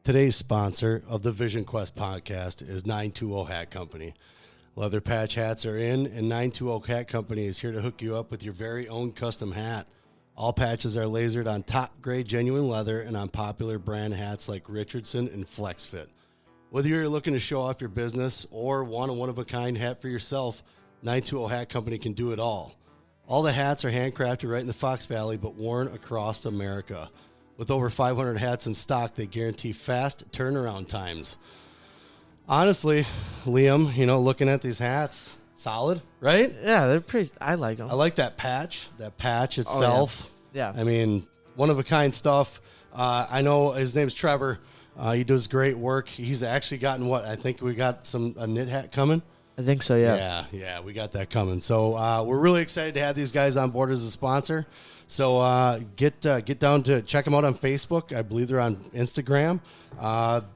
Today's sponsor of the Vision Quest podcast is 920 Hat Company. Leather patch hats are in, and 920 Hat Company is here to hook you up with your very own custom hat. All patches are lasered on top-grade genuine leather and on popular brand hats like Richardson and FlexFit. Whether you're looking to show off your business or want a one-of-a-kind hat for yourself, 920 Hat Company can do it all. All the hats are handcrafted right in the Fox Valley, but worn across America. With over 500 hats in stock, they guarantee fast turnaround times. Honestly, Liam, looking at these hats, solid, right? Yeah, they're pretty. I like them. I like that patch itself. Oh, yeah. I mean, one-of-a-kind stuff. I know his name's Trevor. He does great work. He's actually gotten I think we got a knit hat coming. I think so, yeah. Yeah, we got that coming. So we're really excited to have these guys on board as a sponsor. So get down to check them out on Facebook. I believe they're on Instagram.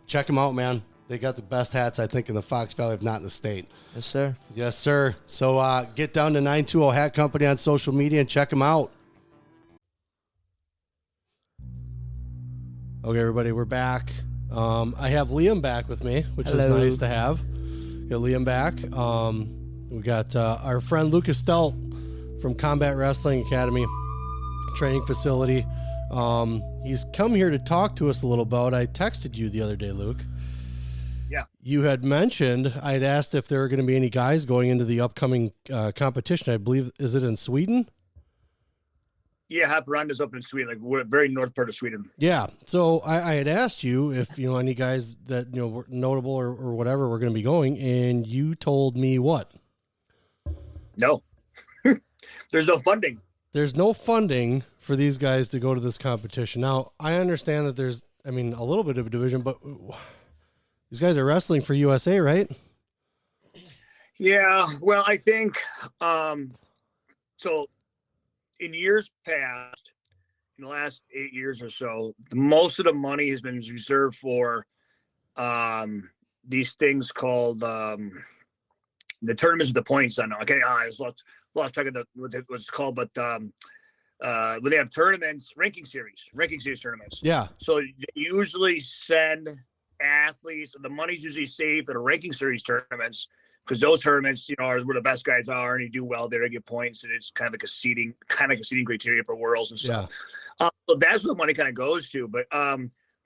Check them out, man. They got the best hats, I think, in the Fox Valley, if not in the state. Yes, sir. Yes, sir. So get down to 920 Hat Company on social media and check them out. Okay, everybody, we're back. I have Liam back with me, which is nice to have. Got Liam back. We got our friend Lucas Steldt from Combat Wrestling Academy training facility. He's come here to talk to us a little about. I texted you the other day, Luke. Yeah. You had mentioned, I'd asked if there were going to be any guys going into the upcoming competition. I believe, is it in Sweden? Yeah, Haparanda's up in Sweden, like we're very north part of Sweden. Yeah. So I had asked you if, any guys that, were notable or whatever were going to be going, and you told me what? No. There's no funding. There's no funding for these guys to go to this competition. Now, I understand that there's, a little bit of a division, but these guys are wrestling for USA, right? Yeah, well, I think so. In years past, in the last 8 years or so, most of the money has been reserved for these things called the tournaments with the points. I know. Okay, I lost track of what it's called, but when they have tournaments, ranking series tournaments. Yeah. So they usually send athletes. The money's usually saved for the ranking series tournaments, because those tournaments, are where the best guys are, and you do well there to get points, and it's kind of like a seeding criteria for worlds and stuff. Yeah. So that's where the money kind of goes to. But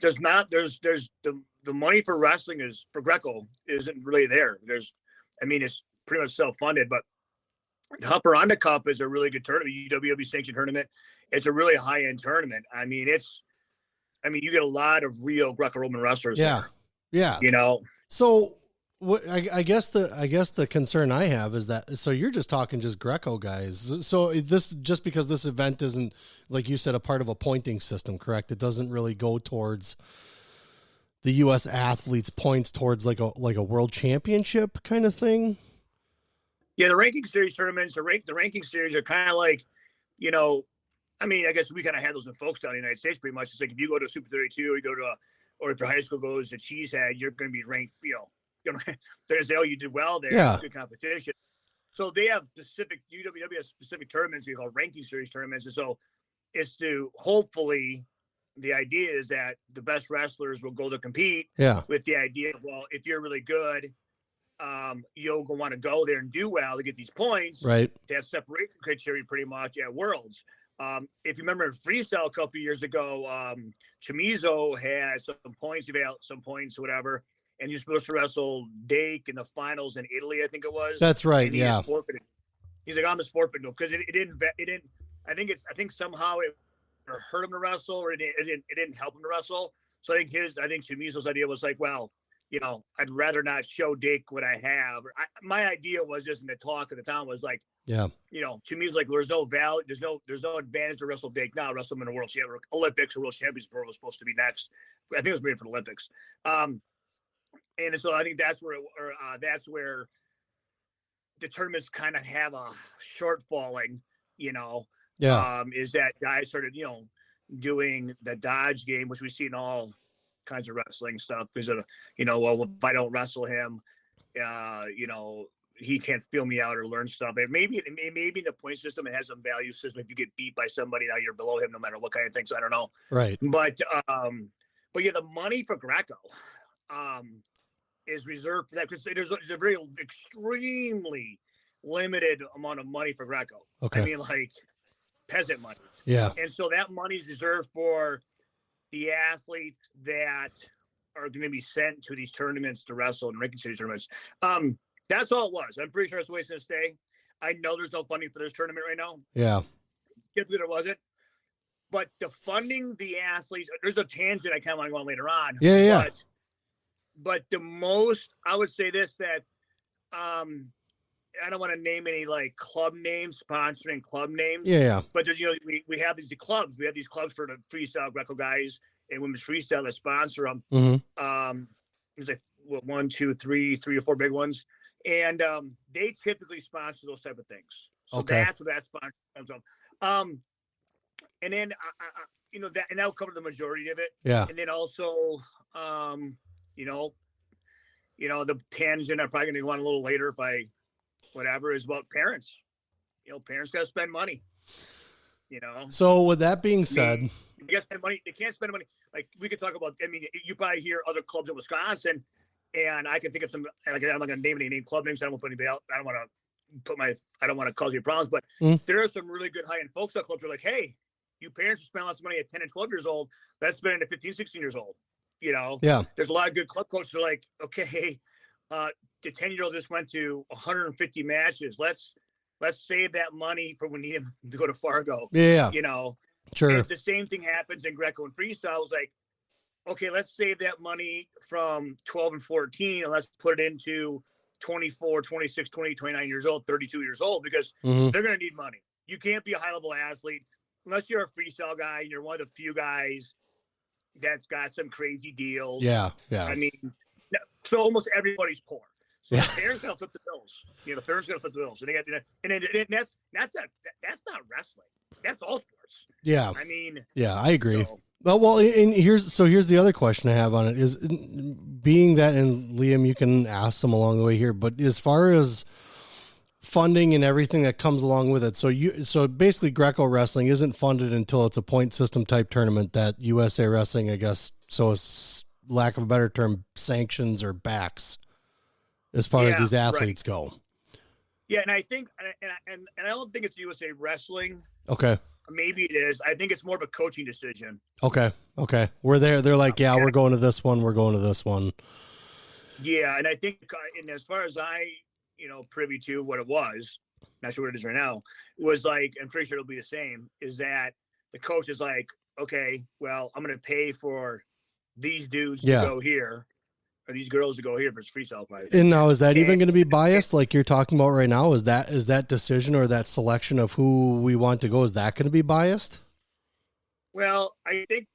there's the money for wrestling for Greco isn't really there. It's pretty much self-funded. But the Haparanda Cup is a really good tournament, UWW sanctioned tournament. It's a really high-end tournament. You get a lot of real Greco-Roman wrestlers. Yeah, there, yeah. So. What I guess the concern I have is that, so you're just talking just Greco guys. So this, just because this event isn't, like you said, a part of a pointing system, correct? It doesn't really go towards the U.S. athletes' points towards like a world championship kind of thing. Yeah, the ranking series tournaments, the ranking series are kind of like, I guess we kind of had those in Folkestone in the United States pretty much. It's like if you go to a Super 32 or or if your high school goes to Cheesehead, you're going to be ranked, they're say, oh, you did well there. Yeah. It's good competition. So they have UWW has specific tournaments we call ranking series tournaments. And so it's to hopefully, the idea is that the best wrestlers will go to compete. Yeah. With the idea of, well, if you're really good, you'll want to go there and do well to get these points. Right. To have separation criteria pretty much at Worlds. If you remember in freestyle a couple years ago, Chimizo had some points, whatever. And you're supposed to wrestle Dake in the finals in Italy, I think it was. That's right. Yeah. He's like, I'm just forfeiting because it didn't. I think somehow it hurt him to wrestle, or it didn't help him to wrestle. So I think Chimizo's idea was like, well, I'd rather not show Dake what I have. My idea was just in the talk at the time was like, yeah, Chimizo's like, there's no value, there's no advantage to wrestle Dake now. Wrestle him in the World Olympics or World Championships was supposed to be next. I think it was made for the Olympics. And so I think that's where the tournaments kind of have a shortfalling, is that guys started, doing the dodge game, which we see in all kinds of wrestling stuff. Because well, if I don't wrestle him, he can't feel me out or learn stuff. And maybe the point system, it has some value system. If you get beat by somebody, now you're below him, no matter what kind of things. I don't know. Right. But But yeah, the money for Greco is reserved for that because there's a very extremely limited amount of money for Greco. Okay. I mean, like peasant money. Yeah. And so that money is reserved for the athletes that are going to be sent to these tournaments to wrestle in ranking series tournaments. That's all it was. I'm pretty sure that's the way it's going to stay. I know there's no funding for this tournament right now. Yeah. Typically there wasn't. But the funding the athletes, there's a tangent I kind of want to go on later on. Yeah. But the most, I would say this, that I don't want to name any like club names, sponsoring club names. Yeah. But there's, we have these clubs. We have these clubs for the freestyle Greco guys and women's freestyle that sponsor them. Mm-hmm. There's like 1, 2, 3 or 4 big ones. And they typically sponsor those type of things. So that's what that sponsor comes from. And then, that, and that'll cover the majority of it. Yeah. And then also, the tangent I'm probably going to go on a little later is about parents. Parents got to spend money. So with that being said, they got to spend money. They can't spend money. Like we could talk about. I mean, you probably hear other clubs in Wisconsin, and I can think of some. Like I'm not going to name any club names. I don't want to put anybody out. I don't want to cause you problems. But there are some really good high-end folk style clubs who are like, hey, you parents who spend lots of money at 10 and 12 years old, let's spend it at 15, 16 years old. Yeah. There's a lot of good club coaches who are like, okay, the 10-year-old just went to 150 matches. Let's save that money for when we need him to go to Fargo. Yeah. Sure. And the same thing happens in Greco and freestyle. It's like, okay, let's save that money from 12 and 14 and let's put it into 24, 26, 20, 29 years old, 32 years old, because they're going to need money. You can't be a high-level athlete unless you're a freestyle guy and you're one of the few guys that's got some crazy deals. Yeah. I mean, so almost everybody's poor. So the parents got to flip the bills. The parents got to flip the bills. And that's not wrestling. That's all sports. Yeah. I mean. Yeah, I agree. So, Well, and here's the other question I have on it is, being that, and Liam, you can ask them along the way here, but as far as funding and everything that comes along with it, so basically Greco wrestling isn't funded until it's a point system type tournament that USA Wrestling, I guess, so is lack of a better term, sanctions or backs as far as these athletes go. Yeah, and I think, and I don't think it's USA Wrestling. Okay. Maybe it is. I think it's more of a coaching decision. Okay. They're like, we're going to this one. We're going to this one. Yeah. And I think, and as far as I, privy to what it was, not sure what it is right now, was like, I'm pretty sure it'll be the same, is that the coach is like, okay, well, I'm going to pay for these dudes to go here, or these girls to go here for freestyle fight. And now, is that even going to be biased like you're talking about right now? Is that decision or that selection of who we want to go, is that going to be biased? Well, I think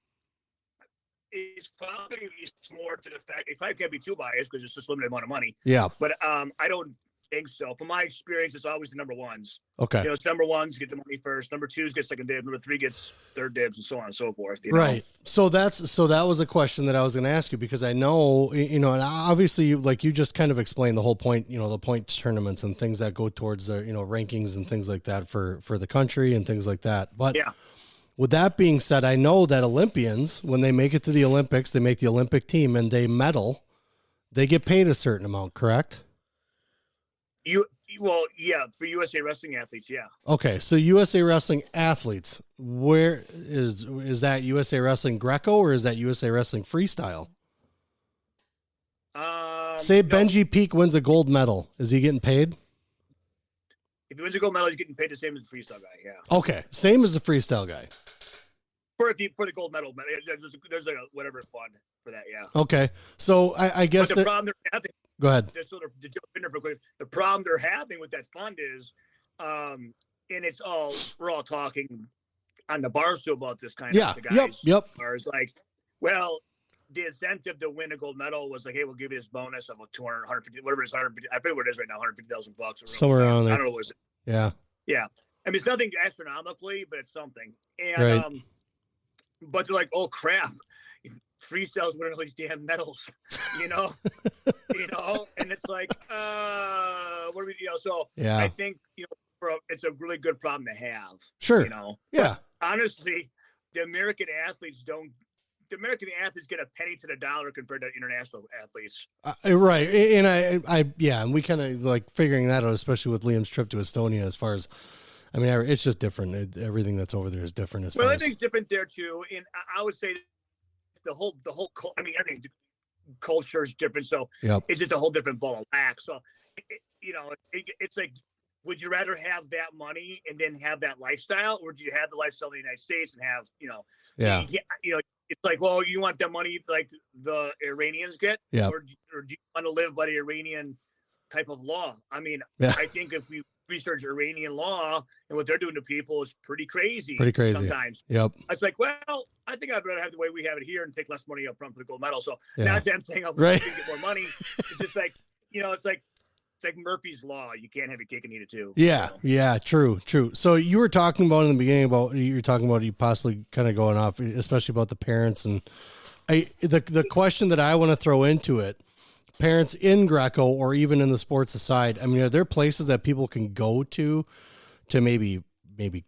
it's probably more to the fact it probably can't be too biased because it's just a limited amount of money. Yeah. But I don't think so. From my experience, it's always the number ones. Okay. It's number ones get the money first. Number twos get second dibs. Number 3 gets third dibs, and so on and so forth. Right. So that was a question that I was going to ask you, because I know, and obviously, like you just kind of explained the whole point, the point tournaments and things that go towards the, rankings and things like that for the country and things like that. But yeah. With that being said, I know that Olympians, when they make it to the Olympics, they make the Olympic team and they medal, they get paid a certain amount, correct? Well, yeah, for USA Wrestling athletes, yeah. Okay, so USA Wrestling athletes, where is that USA Wrestling Greco or is that USA Wrestling Freestyle? Say Benji Peak wins a gold medal, is he getting paid? If he wins a gold medal, he's getting paid the same as the freestyle guy. Yeah. Okay, same as the freestyle guy. For the gold medal, there's a whatever fund for that. Yeah. Okay, so I guess but the problem they're having. Go ahead. Just sort of to jump in there real quick. The problem they're having with that fund is, and we're all talking on the bar still about this kind of the guys. Yep. Or it's like, well, the incentive to win a gold medal was like, hey, we'll give you this bonus of 200, 150, whatever it is, 150. I forget what it is right now, $150,000 somewhere around there. I don't know what it is. Yeah. Yeah. I mean, it's nothing astronomically, but it's something. And right. But they're like, oh crap, freestyle's winning all these damn medals, and it's like, what do we, so yeah. I think, it's a really good problem to have. Sure. Yeah. But honestly, the American athletes don't the American athletes get a penny to the dollar compared to international athletes. Right. And and we kind of like figuring that out, especially with Liam's trip to Estonia, as far as, I mean, it's just different. Everything that's over there is different. Everything's different there too. And I would say the whole, I mean, everything, culture is different. So it's just a whole different ball of wax. So, it's like, would you rather have that money and then have that lifestyle, or do you have the lifestyle in the United States and have, it's like, well, you want the money like the Iranians get, or do you want to live by the Iranian type of law? I mean, I think if we research Iranian law and what they're doing to people is pretty crazy. Sometimes. Yep. It's like, well, I think I'd rather have the way we have it here and take less money up front for the gold medal. So not them saying I'm going to get more money. It's just like, it's like Murphy's Law. You can't have your cake and eat it too. Yeah. Yeah. True. So you were talking about in the beginning you possibly kind of going off, especially about the parents. And the question that I want to throw into it, parents in Greco or even in the sports aside, I mean, are there places that people can go to maybe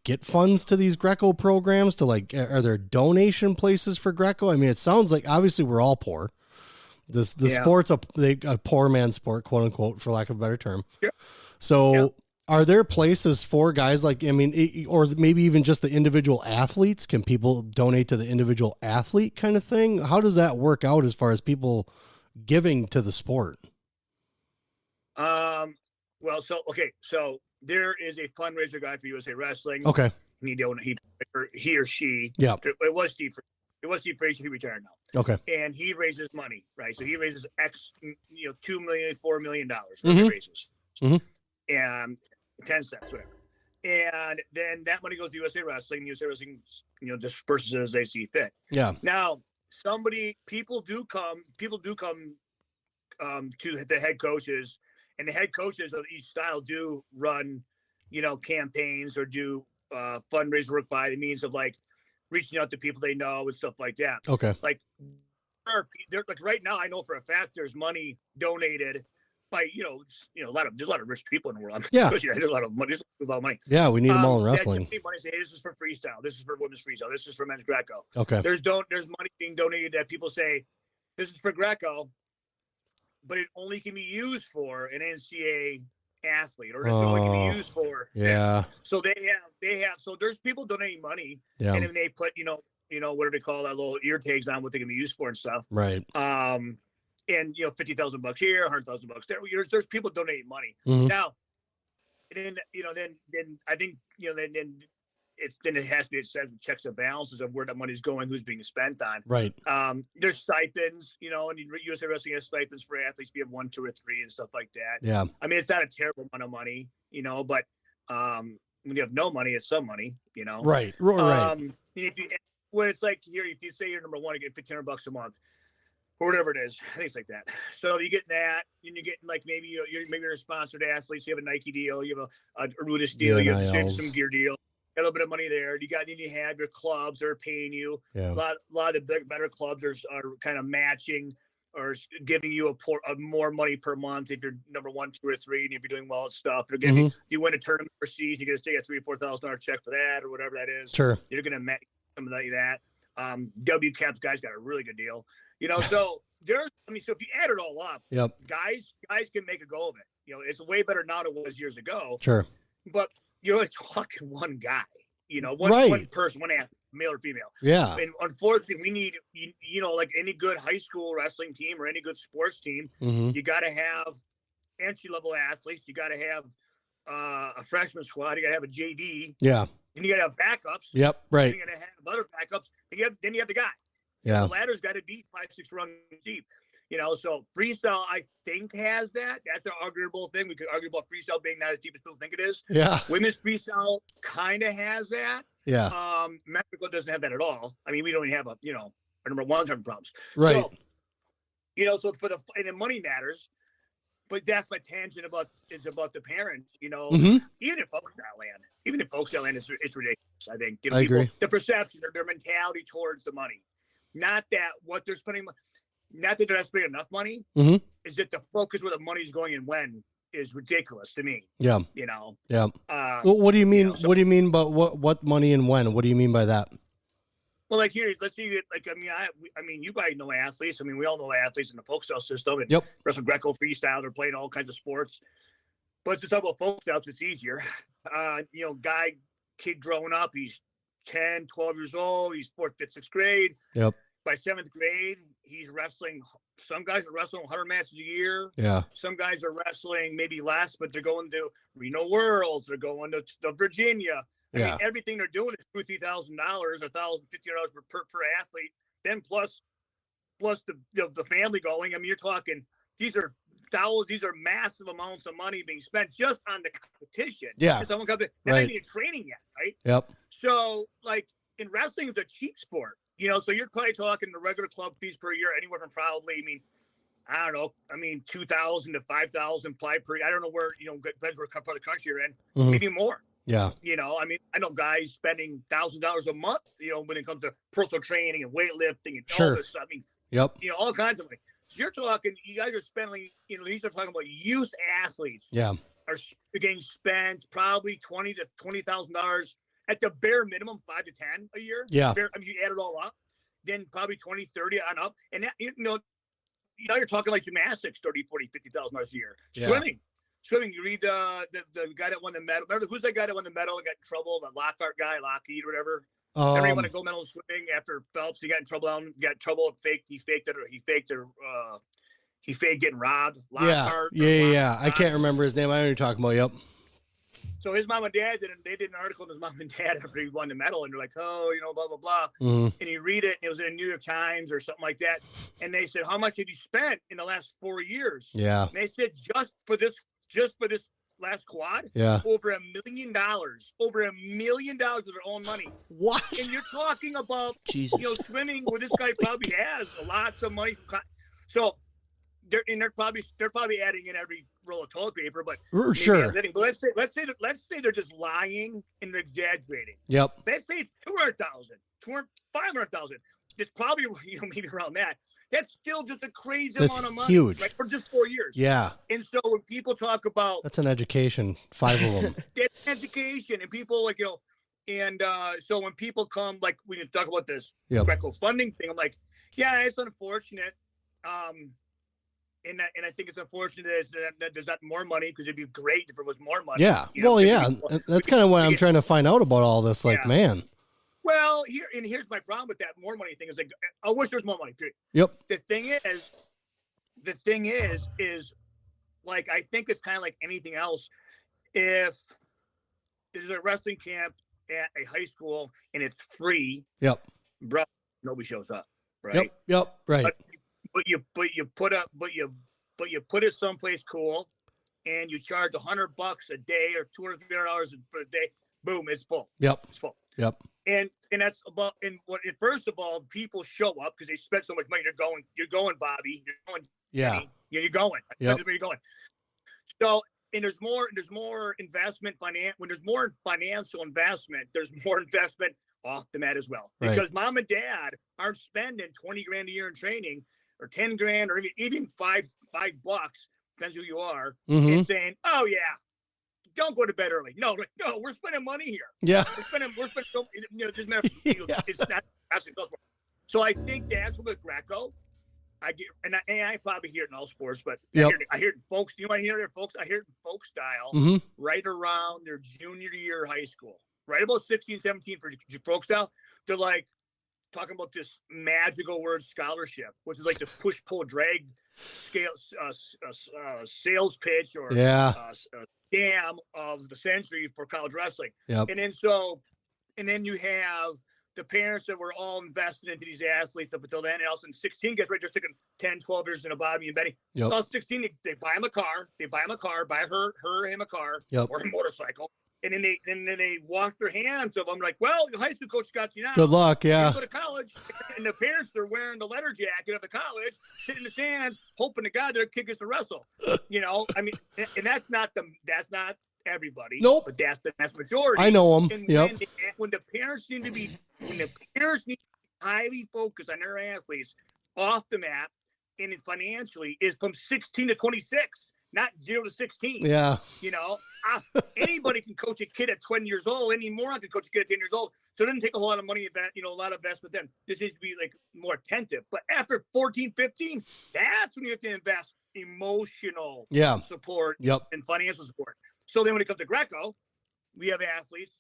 get funds to these Greco programs, to like, are there donation places for Greco? I mean, it sounds like obviously we're all poor. Sport's a poor man's sport, quote unquote, for lack of a better term. Yeah. So are there places for guys like, I mean, or maybe even just the individual athletes? Can people donate to the individual athlete kind of thing? How does that work out as far as people giving to the sport? So there is a fundraiser guy for USA Wrestling. Okay. He or she. Yeah. It was Steve Frazier. He retired now. Okay. And he raises money, right? So he raises $2 million, $4 million. Mm-hmm. He raises. Mm-hmm. And 10 cents, whatever. And then that money goes to USA Wrestling. USA Wrestling, disperses it as they see fit. Yeah. Now, people do come to the head coaches, and the head coaches of each style do run, campaigns or do fundraiser work by the means of like reaching out to people they know and stuff like that. Okay. Like, right now, I know for a fact there's money donated by there's a lot of rich people in the world. Yeah, there's a lot of money. There's a lot of money. Yeah, we need them all in wrestling. Money say, hey, this is for freestyle. This is for women's freestyle. This is for men's Greco. Okay. There's money being donated that people say this is for Greco, but it only can be used for an NCAA athlete, or it only can be used for. Yeah. So they have. So there's people donating money, and then they put what do they call that, little ear tags on what they can be used for and stuff. Right. And $50,000 here, $100,000 there. There's people donating money now. And then I think then it has to be checks and balances of where that money's going, who's being spent on. Right. There's stipends, and USA Wrestling has stipends for athletes. We have 1, 2, or 3 and stuff like that. Yeah. I mean, it's not a terrible amount of money, but when you have no money, it's some money, Right. Right. It's like here, if you say you're number one, you get $1,500 a month. Or whatever it is, things like that. So you get that, and you're getting like maybe you're a sponsored athlete. So you have a Nike deal, you have a Arudis deal, you have some gear deal, got a little bit of money there. Then you have your clubs that are paying you. Yeah. A lot of the better clubs are kind of matching or giving you a more money per month if you're number 1, 2, or 3, and if you're doing well at stuff. They're giving if you win a tournament overseas, you get to take a $3,000 or $4,000 check for that or whatever that is. Sure. You're gonna match some of that. WCAP's guys got a really good deal. So so if you add it all up, guys can make a go of it. It's way better now than it was years ago. Sure. But you're only talking one guy, one person, one athlete, male or female. Yeah. And unfortunately, we need, like any good high school wrestling team or any good sports team, you got to have entry-level athletes. You got to have a freshman squad. You got to have a JV. Yeah. And you got to have backups. Yep. Right. You got to have other backups. Then you have the guy. Yeah. The ladder's got to be 5, 6 rungs deep. So freestyle, I think, has that. That's an arguable thing. We could argue about freestyle being not as deep as people think it is. Yeah. Women's freestyle kind of has that. Yeah. Mexico doesn't have that at all. I mean, we don't even have our number one having problems. Right. So, so and the money matters. But that's my tangent about the parents, even in folk style land, it's ridiculous. I think I agree. The perception or their mentality towards the money, not that what they're spending, not that they're not spending enough money, is that the focus where the money's going and when is ridiculous to me. Yeah. Yeah. Well, what do you mean? What do you mean by what money and when? What do you mean by that? Well, like here, let's see. Like I mean, you guys know athletes. I mean, we all know athletes in the folk style system, and wrestle Greco, freestyle. They're playing all kinds of sports. But let's just talk about folk styles. It's easier. Kid growing up, he's 10, 12 years old. He's 4th, 5th, 6th grade. Yep. By 7th grade, he's wrestling. Some guys are wrestling 100 matches a year. Yeah. Some guys are wrestling maybe less, but they're going to Reno Worlds. They're going to Virginia. I mean, everything they're doing is $50,000, $1,000, $1,500 per athlete. Then plus the family going. I mean, you're talking these are massive amounts of money being spent just on the competition. Yeah, someone comes in, they're not even training yet, right? Yep. So, like in wrestling, is a cheap sport, So you're probably talking the regular club fees per year, anywhere from probably, I don't know. I mean, 2,000 to 5,000 per year. I don't know where depends what part of the country you're in, maybe more. Yeah. I mean, I know guys spending $1,000 a month, when it comes to personal training and weightlifting and all this stuff. I mean, all kinds of money. So you're talking, you guys are spending, these are talking about youth athletes. Yeah. Are getting spent probably $20,000 to $20,000 at the bare minimum, 5 to 10 a year. Yeah. I mean, you add it all up, then probably 20, 30 on up. And that, you're talking like gymnastics, 30, 40, $50,000 a year. Yeah. Swimming, you read the guy that won the medal. Remember, who's that guy that won the medal and got in trouble? The Lockhart guy, Lockheed, whatever. Remember he won a gold medal in swimming after Phelps. He got in trouble. He faked getting robbed. Lockhart. Yeah. I can't remember his name. I know you're talking about. Yep. So his mom and dad they did an article on his mom and dad after he won the medal, and they're like, blah blah blah. Mm-hmm. And you read it, and it was in the New York Times or something like that. And they said, how much have you spent in the last 4 years? Yeah. And they said just for this last quad, over $1 million, over $1 million of their own money. What? And you're talking about, swimming where this guy probably has lots of money. So they're probably adding in every roll of toilet paper, but sure. But let's say they're just lying and exaggerating. Yep. Let's say 200,000, 500,000. It's probably maybe around that. That's still just a crazy amount of money. Huge. Right? For just 4 years. Yeah. And so when people talk about... That's an education, 5 of them. That's education. And people so when people come, like when you talk about this Greco funding thing, I'm like, yeah, it's unfortunate. And I think it's unfortunate that there's not more money, because it'd be great if there was more money. Yeah. That's kind of what I'm trying to find out about all this. Like, man. Well, here's my problem with that more money thing is like, I wish there's more money. Period. Yep. The thing is like, I think it's kind of like anything else. If there's a wrestling camp at a high school and it's free, bro, nobody shows up, right? Yep. Right. But you put it someplace cool, and you charge $100 a day or $200 for a day. Boom, it's full. Yep. It's full. Yep. And that's about, and first of all, people show up because they spent so much money. You're going, Bobby. You're going. Yeah. You're going. Yep. Where you're going. So, and there's more investment when there's more financial investment, there's more investment off the mat as well. Because mom and dad aren't spending $20,000 a year in training, or $10,000, or even $5, depends who you are, and saying, oh yeah, don't go to bed early. No, we're spending money here. Yeah. We're spending, just matter it's not. So I think that's what with Greco, I get, and I probably hear it in all sports, but I hear it in folks. I hear it in folk style right around their junior year of high school, right about 16, 17 for folk style. They're like talking about this magical word scholarship, which is like the push, pull, drag scale, sales pitch or scam of the century for college wrestling. Yep. And then you have the parents that were all invested into these athletes up until then. And also in 16 gets right, they're sticking 10, 12 years in a bottom and betting. Yep. So 16, they buy him a car. Buy him a car or a motorcycle. And then they wash their hands of them like, well, the high school coach got you now. Good luck, You go to college, and the parents are wearing the letter jacket of the college, sitting in the stands, hoping to God their kid gets to wrestle. I mean, and that's not everybody. Nope. But that's the majority. I know them. And when the parents need to be highly focused on their athletes off the mat and financially is from 16 to 26. not 0 to 16. Yeah. Anybody can coach a kid at 20 years old. Any moron can coach a kid at 10 years old. So it doesn't take a whole lot of money, a lot of investment then. This needs to be like more attentive. But after 14, 15, that's when you have to invest emotional support and financial support. So then when it comes to Greco, we have athletes.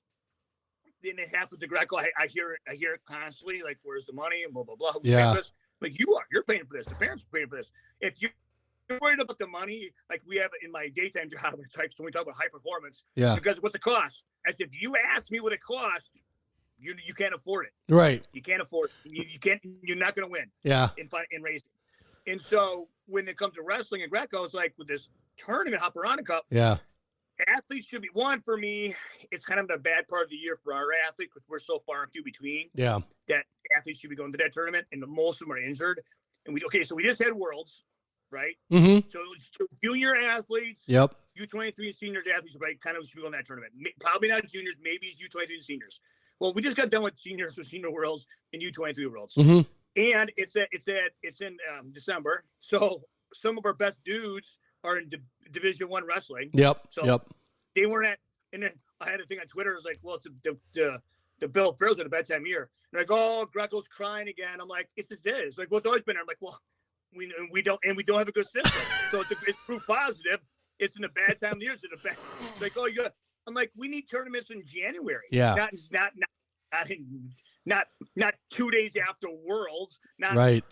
Then it happens to Greco. I hear it constantly, like, where's the money and blah, blah, blah. Like, you're paying for this. The parents are paying for this. If you're worried about the money, like we have in my daytime job, when we talk about high performance, because what's the cost? As if you ask me what it costs, you can't afford it. Right. You can't afford it. You can't. You're not going to win. Yeah. In racing. And so when it comes to wrestling and Greco, it's like with this tournament, Hopperana Cup. Yeah. Athletes should be one for me. It's kind of the bad part of the year for our athletes because we're so far and few between. Yeah. That athletes should be going to that tournament, and most of them are injured. And so we just had Worlds, right? Mm-hmm. So junior athletes. Yep. U23 seniors athletes, right? Kind of should be on that tournament. Probably not juniors. Maybe it's U23 seniors. Well, we just got done with seniors for senior worlds and U23 worlds, and it's in December. So some of our best dudes are in Division I wrestling. Yep. So they weren't at. And then I had a thing on Twitter. It was like, well, it's the Bill Farrell's at a bad time of year. And like, oh, Greco's crying again. I'm like, it's just this. Like, well, it's always been there. I'm like, well, we don't have a good system. So it's proof positive. It's in a bad time of the year. It's in a bad. Like, oh, you got. I'm like, we need tournaments in January. Yeah. Not 2 days after Worlds. Not a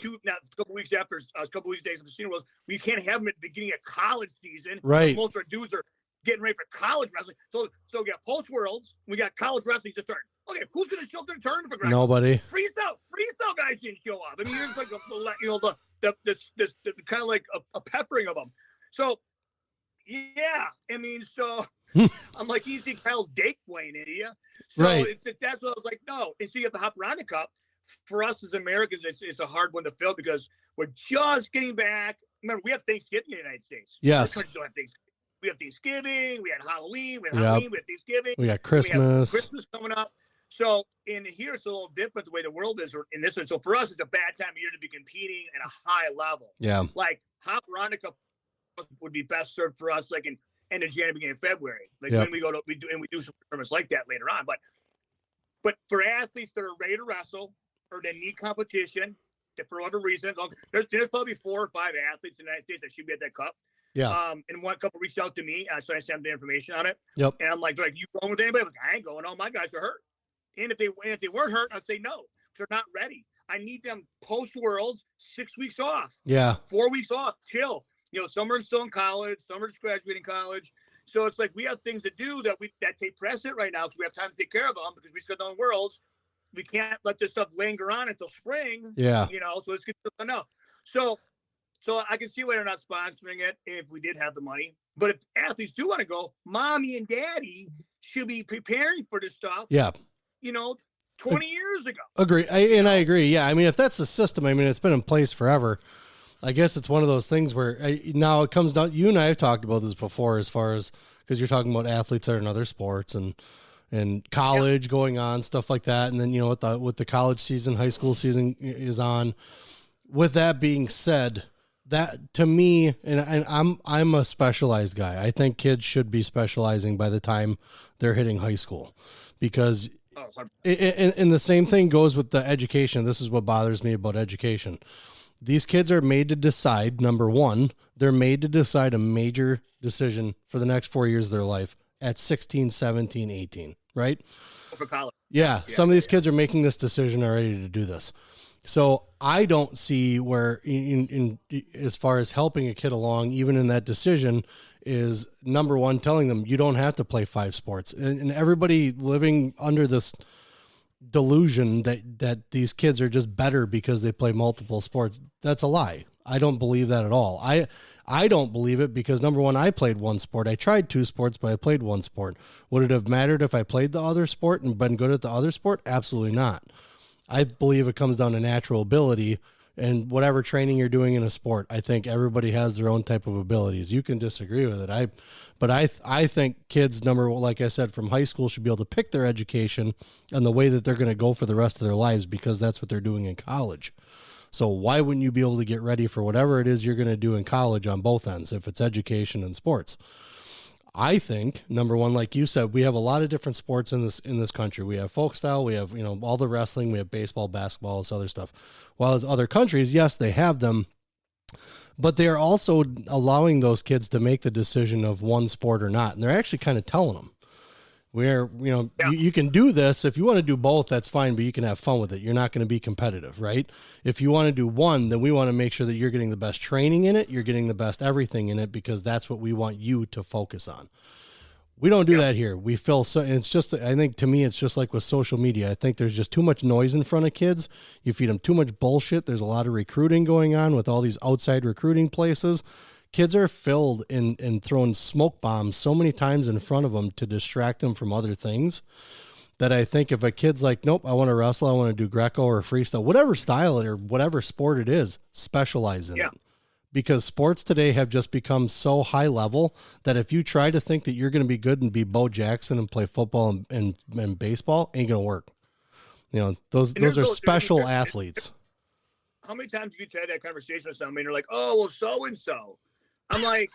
couple weeks after a couple weeks days after Senior Worlds. We can't have them at the beginning of college season. Right. Most of our dudes are getting ready for college wrestling. So we got post Worlds. We got college wrestling just starting. Okay, who's going to show up to the tournament for Greco? Nobody. Freestyle guys didn't show up. I mean, there's like the kind of like a peppering of them. So yeah, I mean, so. I'm like, easy Kyle's date playing in here. So that's what I was like, no. And see, at the Hopperana Cup, for us as Americans, it's a hard one to fill because we're just getting back. Remember, we have Thanksgiving in the United States. Yes. We have Thanksgiving, we had Halloween, we had Thanksgiving. We got Christmas. We have Christmas coming up. So in here, it's a little different the way the world is in this one. So for us, it's a bad time of year to be competing at a high level. Yeah. Like Hopperana Cup would be best served for us, like in end of January, beginning of February, like when we do some tournaments like that later on. But for athletes that are ready to wrestle or they need competition, that for other reasons, there's probably 4 or 5 athletes in the United States that should be at that cup. Yeah. And one couple reached out to me, so I sent them the information on it. Yep. And I'm like, you going with anybody? I'm like, I ain't going. All my guys are hurt. And if they weren't hurt, I'd say no. They're not ready. I need them post Worlds, 6 weeks off. Yeah. 4 weeks off. Chill. Some are still in college, some are just graduating college. So it's like we have things to do that take precedent right now because we have time to take care of them because we still done Worlds. We can't let this stuff linger on until spring. Yeah. So let's get something out. So I can see why they're not sponsoring it if we did have the money. But if athletes do want to go, mommy and daddy should be preparing for this stuff. Yeah. 20 years ago. Agree. I agree. Yeah. I mean, if that's the system, I mean, it's been in place forever. I guess it's one of those things where now it comes down. You and I have talked about this before, as far as because you're talking about athletes that are in other sports and college going on, stuff like that. And then with the college season, high school season is on. With that being said, that to me, and I'm a specialized guy. I think kids should be specializing by the time they're hitting high school, because and the same thing goes with the education. This is what bothers me about education. These kids are made to decide, number one, they're made to decide a major decision for the next 4 years of their life at 16, 17, 18, right? For college. Yeah, some of these kids are making this decision already to do this. So I don't see where, in as far as helping a kid along, even in that decision, is number one, telling them you don't have to play 5 sports. And everybody living under this delusion that these kids are just better because they play multiple sports. That's a lie. I don't believe that at all. I don't believe it because, number one, I played one sport. I tried 2 sports, but I played one sport. Would it have mattered if I played the other sport and been good at the other sport? Absolutely not. I believe it comes down to natural ability and whatever training you're doing in a sport. I think everybody has their own type of abilities. You can disagree with it. But I think kids, like I said, from high school should be able to pick their education and the way that they're going to go for the rest of their lives, because that's what they're doing in college. So why wouldn't you be able to get ready for whatever it is you're going to do in college on both ends, if it's education and sports? I think, number one, like you said, we have a lot of different sports in this country. We have folk style, we have, all the wrestling, we have baseball, basketball, this other stuff. While as other countries, yes, they have them, but they're also allowing those kids to make the decision of one sport or not. And they're actually kind of telling them, you can do this. If you want to do both, that's fine, but you can have fun with it. You're not going to be competitive, right? If you want to do one, then we want to make sure that you're getting the best training in it. You're getting the best everything in it, because that's what we want you to focus on. We don't do that here. We feel so, and it's just, I think to me, it's just like with social media. I think there's just too much noise in front of kids. You feed them too much bullshit. There's a lot of recruiting going on with all these outside recruiting places. Kids are filled and throwing smoke bombs so many times in front of them to distract them from other things, that I think if a kid's like, nope, I want to wrestle, I want to do Greco or freestyle, whatever style it or whatever sport it is, specialize in it. Because sports today have just become so high level that if you try to think that you're going to be good and be Bo Jackson and play football and baseball, ain't going to work. Those are special athletes. How many times have you had that conversation with somebody and you're like, oh, well, so-and-so. I'm like,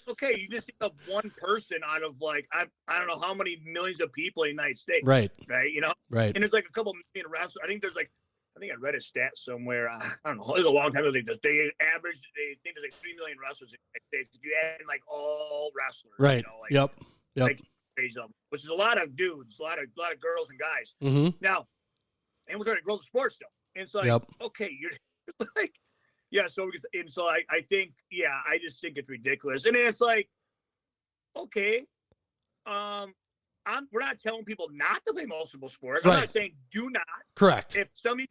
okay, you just think of one person out of like, I don't know how many millions of people in the United States. Right. Right. Right. And there's like a couple million wrestlers. I think I read a stat somewhere. I don't know. It was a long time ago. They think there's like 3 million wrestlers in the United States. If you add in like all wrestlers. Right. Yep. Like, which is a lot of dudes, a lot of girls and guys. Mm-hmm. Now, and we're trying to grow the sports still. And so like, okay, you're like, yeah, so I think, I just think it's ridiculous. And it's like, okay, we're not telling people not to play multiple sports. I'm not saying do not. Correct. If somebody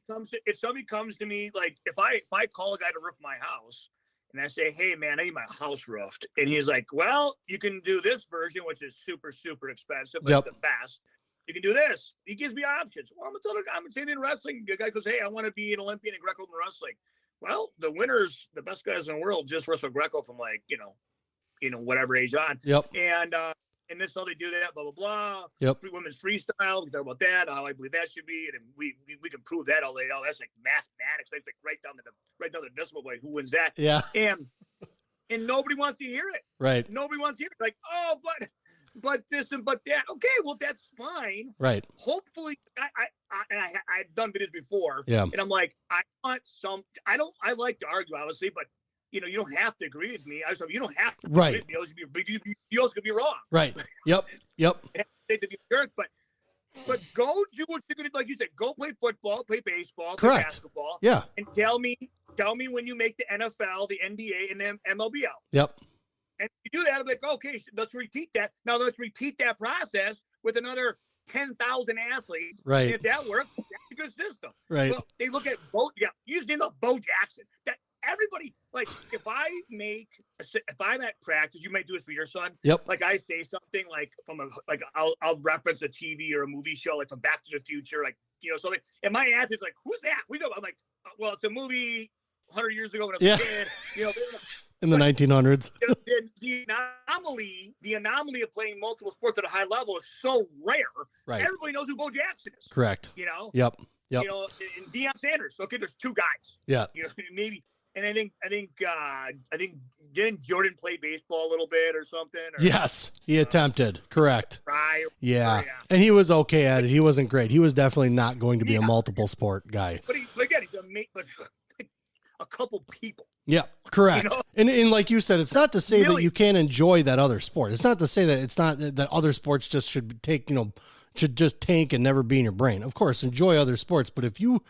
comes to me, like if I call a guy to roof my house and I say, hey man, I need my house roofed, and he's like, well, you can do this version, which is super, super expensive, but it's the best. You can do this. He gives me options. Well, I'm saying in wrestling, the guy goes, hey, I want to be an Olympian in Greco wrestling. Well, the winners, the best guys in the world, just wrestle Greco from like, whatever age on. Yep. And this how they do that, blah, blah, blah. Yep. Women's freestyle, we talk about that, how I believe that should be. And we can prove that all day. Oh, that's like mathematics. That's like right down the decimal point. Who wins that? Yeah. And nobody wants to hear it. Right. Nobody wants to hear it. Like, oh, but this and but that. Okay, well, that's fine. Right. Hopefully, I've done videos before. Yeah. And I'm like, I like to argue, obviously, but you don't have to agree with me. You don't have to. Right. Agree with me. You also could be wrong. Right. Yep. Yep. To be a jerk, but go do what you're gonna do. Like you said, go play football, play baseball, play basketball. Yeah. And tell me when you make the NFL, the NBA, and the MLB out. Yep. And if you do that, I'm like, okay, let's repeat that. Now let's repeat that process with another 10,000 athletes. Right. And if that works, that's a good system. Right. So they look at you just name up Bo Jackson. That everybody, like, if I'm at practice, you might do this for your son. Yep. Like I say something like I'll reference a TV or a movie show, like from Back to the Future, like, something. And my athlete's like, who's that? I'm like, well, it's a movie 100 years ago when I was a kid, in the 1900s. The anomaly of playing multiple sports at a high level is so rare. Right. Everybody knows who Bo Jackson is. Correct. Yep. And Deion Sanders. Okay, there's two guys. Yeah. Maybe. And I think didn't Jordan play baseball a little bit or something? Yes, he attempted. Correct. Right. Yeah. And he was okay at it. He wasn't great. He was definitely not going to be a multiple sport guy. But he's a couple people. Yeah, correct. And like you said, it's not to say that you can't enjoy that other sport. It's not to say that it's not that other sports just should just tank and never be in your brain. Of course, enjoy other sports, but if you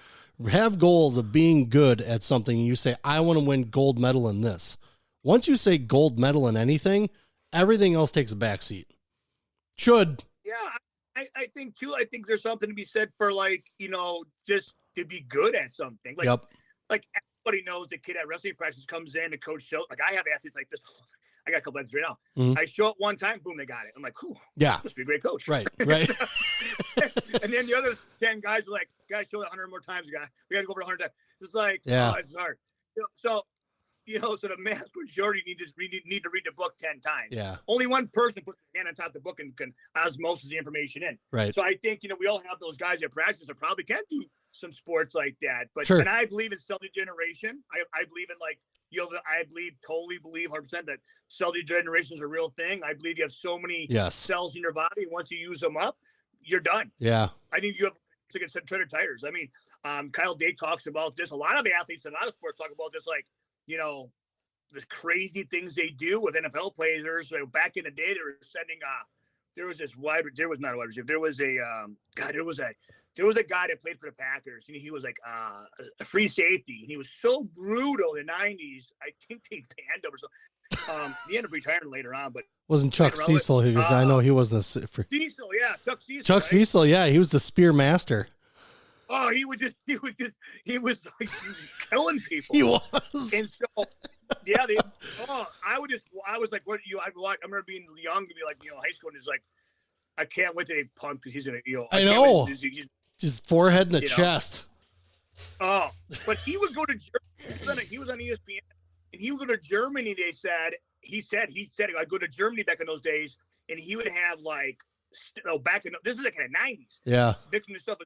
have goals of being good at something and you say, I want to win gold medal in this. Once you say gold medal in anything, everything else takes a backseat. Should. Yeah, I think too. I think there's something to be said for just to be good at something. Like everybody knows the kid at wrestling practice comes in, the coach shows. Like I have athletes like this. I got a couple athletes right now. Mm-hmm. I show up one time, boom, they got it. I'm like, whew, must be a great coach. Right. And then the other 10 guys are like, guys, show it 100 more times, guy. We got to go over 100 times. It's like, it's hard. So the mass majority need to read the book 10 times. Yeah. Only one person puts their hand on top of the book and can osmosis the information in. Right. So I think, we all have those guys at practice that probably can do some sports like that. But sure. And I believe in cell degeneration. I believe in like I totally believe 100% that cell degeneration is a real thing. I believe you have so many cells in your body. Once you use them up, you're done. Yeah. I think you have to get treaded tires. I mean, Kyle Day talks about this. A lot of athletes and a lot of sports talk about this, like, the crazy things they do with NFL players. Back in the day, they were sending there was not a wide receiver. There was a guy that played for the Packers, and he was like a free safety, and he was so brutal in the 90s. I think they banned him or something. He ended up retiring later on, but wasn't Chuck Cecil? Because I know he wasn't Cecil, yeah, Chuck Cecil. Chuck Cecil, yeah, he was the spear master. Oh, he was like killing people. He was, and so. Yeah, I was like, what I remember being young to be like, high school, and it's like, I can't wait to they pump because he's in a, I know, just forehead and the chest. Oh, but he would go to Germany. He was on ESPN, and he would go to Germany. He said I'd go to Germany back in those days, and he would have like, this is like in the 90s. Yeah, mixing this stuff.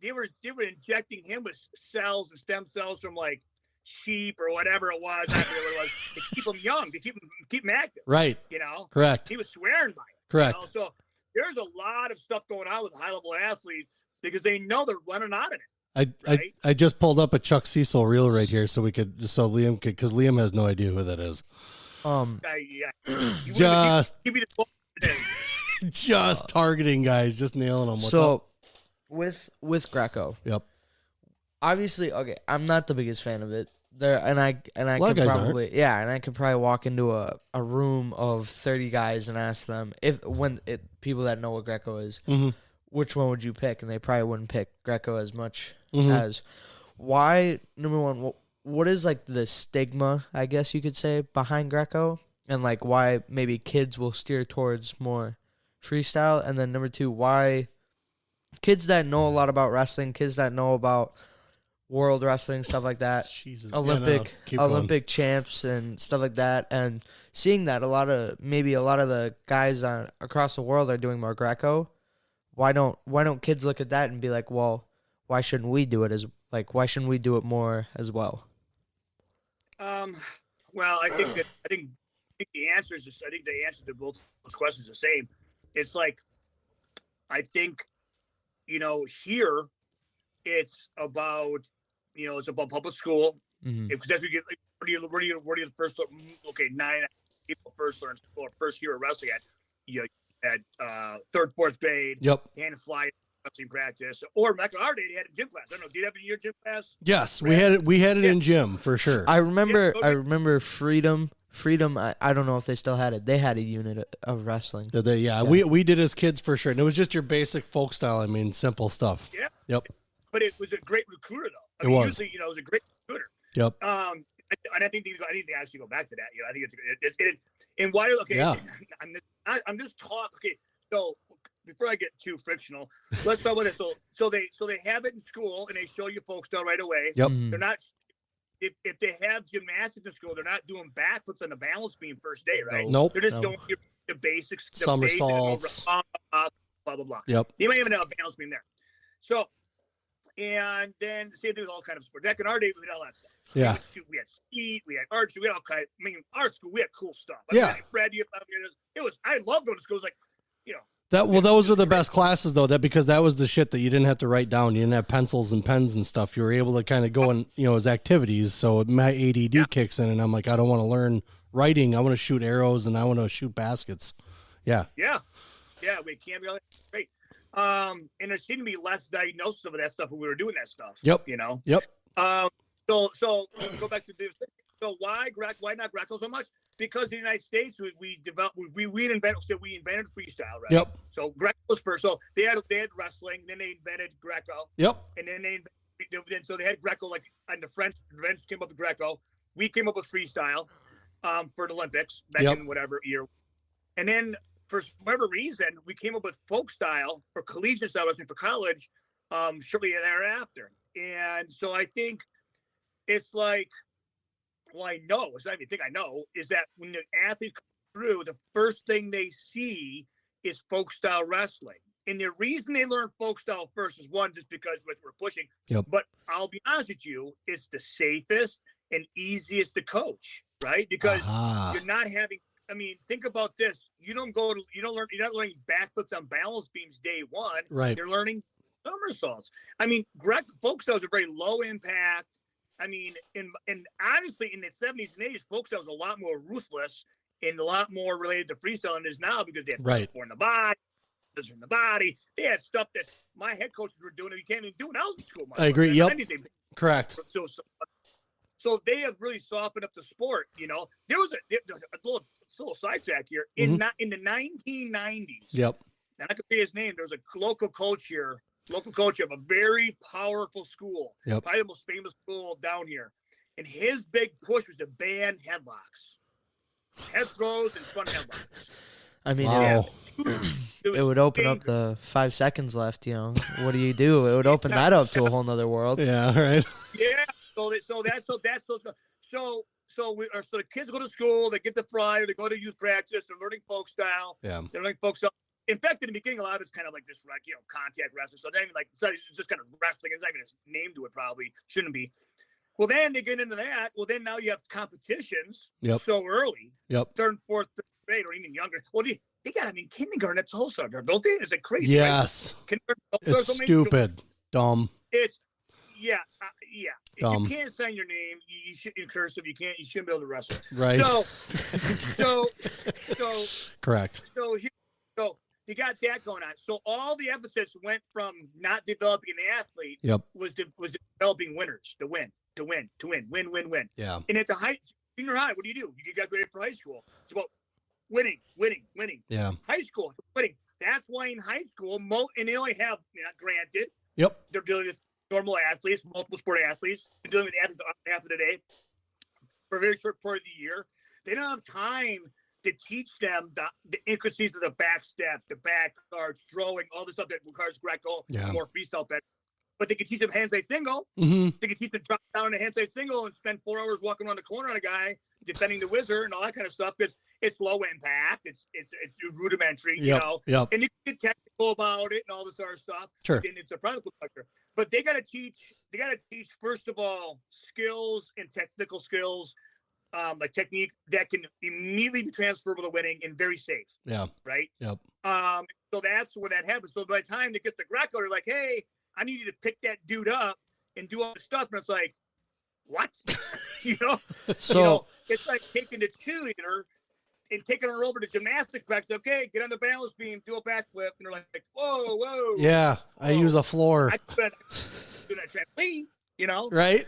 They were injecting him with cells and stem cells from like sheep or whatever it was, to keep them young, to keep them active. Right. Correct. He was swearing by it. Correct. So there's a lot of stuff going on with high level athletes because they know they're running out of it. I just pulled up a Chuck Cecil reel right here so Liam could, because Liam has no idea who that is. Just targeting guys, just nailing them. What's up? With Greco. Yep. Obviously, okay, I'm not the biggest fan of it. I could probably walk into a room of 30 guys and ask them people that know what Greco is, which one would you pick? And they probably wouldn't pick Greco as much as why. Number one, what is like the stigma, I guess you could say, behind Greco, and like why maybe kids will steer towards more freestyle, and then number two, why kids that know a lot about wrestling, kids that know about world wrestling, stuff like that, Olympic champs and stuff like that, and seeing that a lot of the guys across the world are doing more Greco. Why don't kids look at that and be like, well, why shouldn't we do it why shouldn't we do it more as well? Well, I think the answer to both those questions is the same. It's like, I think, here it's about public school. Because that's where you get, where do you first, 9 people first learn or first year of wrestling at third, fourth grade. Yep. And fly wrestling practice. Or back in our day, they had a gym class. I don't know. Did you have your gym class? Yes, we had it in gym for sure. I remember Freedom. I don't know if they still had it. They had a unit of wrestling. Did they? Yeah. We did as kids for sure. And it was just your basic folk style. I mean, simple stuff. Yeah. Yep. But it was a great recruiter, though. Usually, it was a great recruiter. Yep. And I think I need to actually go back to that. I think it's and why? Okay. Yeah. I'm just talking. Okay. So before I get too frictional, let's start with it. So they have it in school and they show you folk style right away. Yep. They're not. If they have gymnastics in school, they're not doing backflips on the balance beam first day, right? Nope. They're just showing you the basics, somersaults, blah blah blah. Yep. You might even have a balance beam there. So, and then the same thing with all kinds of sports. Back in our day, we had all that stuff. Yeah. We had ski, we had archery, we had all kinds. I mean, our school, we had cool stuff. Fred, I love going to school. It was like, those were the best classes though. Because that was the shit that you didn't have to write down. You didn't have pencils and pens and stuff. You were able to kind of go and as activities. So my ADD kicks in, and I'm like, I don't want to learn writing. I want to shoot arrows and I want to shoot baskets. Yeah. Yeah. Yeah. We can't be all great. And there seemed to be less diagnosis of that stuff when we were doing that stuff. Yep. Yep. So go back to this. So why not Greco so much? Because in the United States, we invented freestyle, right? Yep. So Greco was first. So they had wrestling, then they invented Greco. Yep. And then they had Greco, like, and the French came up with Greco. We came up with freestyle for the Olympics back in whatever year. And then for whatever reason, we came up with folk style for collegiate style wrestling for college shortly thereafter. And so I think it's like, well, I know, it's not even think I know, is that when the athletes come through, the first thing they see is folk style wrestling. And the reason they learn folk style first is one, just because we're pushing. Yep. But I'll be honest with you, it's the safest and easiest to coach, right? Because you're not having. I mean, think about this. You're not learning backflips on balance beams day one. Right. You're learning somersaults. I mean, Greco folk styles are very low impact. I mean, and honestly, in the 70s and 80s, folk styles was a lot more ruthless and a lot more related to freestyle than it is now, because they had in the body. In the body, they had stuff that my head coaches were doing that you can't even do in elementary school. I agree. Yep. Correct. So they have really softened up the sport. You know, there was a little sidetrack here in the 1990s. Yep. And I can say his name. There was a local coach of a very powerful school. Yep. Probably the most famous school down here. And his big push was to ban headlocks, head throws, and front headlocks. I mean, wow. It would open up the 5 seconds left. You know, what do you do? It would open that up to a whole nother world. Yeah. Right. Yeah. So the kids go to school, they get the flyer, they go to youth practice, they're learning folk style. Yeah. They're learning folk style. In fact, in the beginning, a lot of it's kind of like this, contact wrestling. So then, it's just kind of wrestling. It's not even a name to it, probably shouldn't be. Well, then they get into that. Well, then now you have competitions so early. Yep. Third and fourth grade, or even younger. Well, they got them in kindergarten at Tulsa, don't they? Is it crazy? Yes. Right? It's stupid. Dumb. It's Dumb. If you can't sign your name, you should in cursive. You shouldn't be able to wrestle. Right. So correct. So you got that going on. So all the emphasis went from not developing an athlete was developing winners to win. Yeah. And at the junior high, what do? You got graded for high school. It's about winning. Yeah. High school, winning. That's why in high school, and they only have, granted. Yep. They're dealing with normal athletes, multiple sport athletes. They're dealing with athletes half of the day for a very short part of the year. They don't have time to teach them the intricacies of the back step, the back guards, throwing, all the stuff that requires Greco, more freestyle better. But they can teach them handside single. Mm-hmm. They can teach them drop down in a handside single and spend 4 hours walking around the corner on a guy, defending the wizard and all that kind of stuff. It's low impact. It's rudimentary, you know. Yep. And you can get technical about it and all this other stuff. Sure. And it's a product factor. But they got to teach first of all skills and technical skills, like technique that can immediately be transferable to winning and very safe. Yeah. Right. Yep. So that's when that happens. So by the time it gets to Greco, they're like, hey, I need you to pick that dude up and do all the stuff. And it's like, what? So it's like taking the cheerleader and taking her over to gymnastics practice. Okay, get on the balance beam, do a backflip. And they're like, whoa. Yeah, I use a floor. I do that trampoline, Right?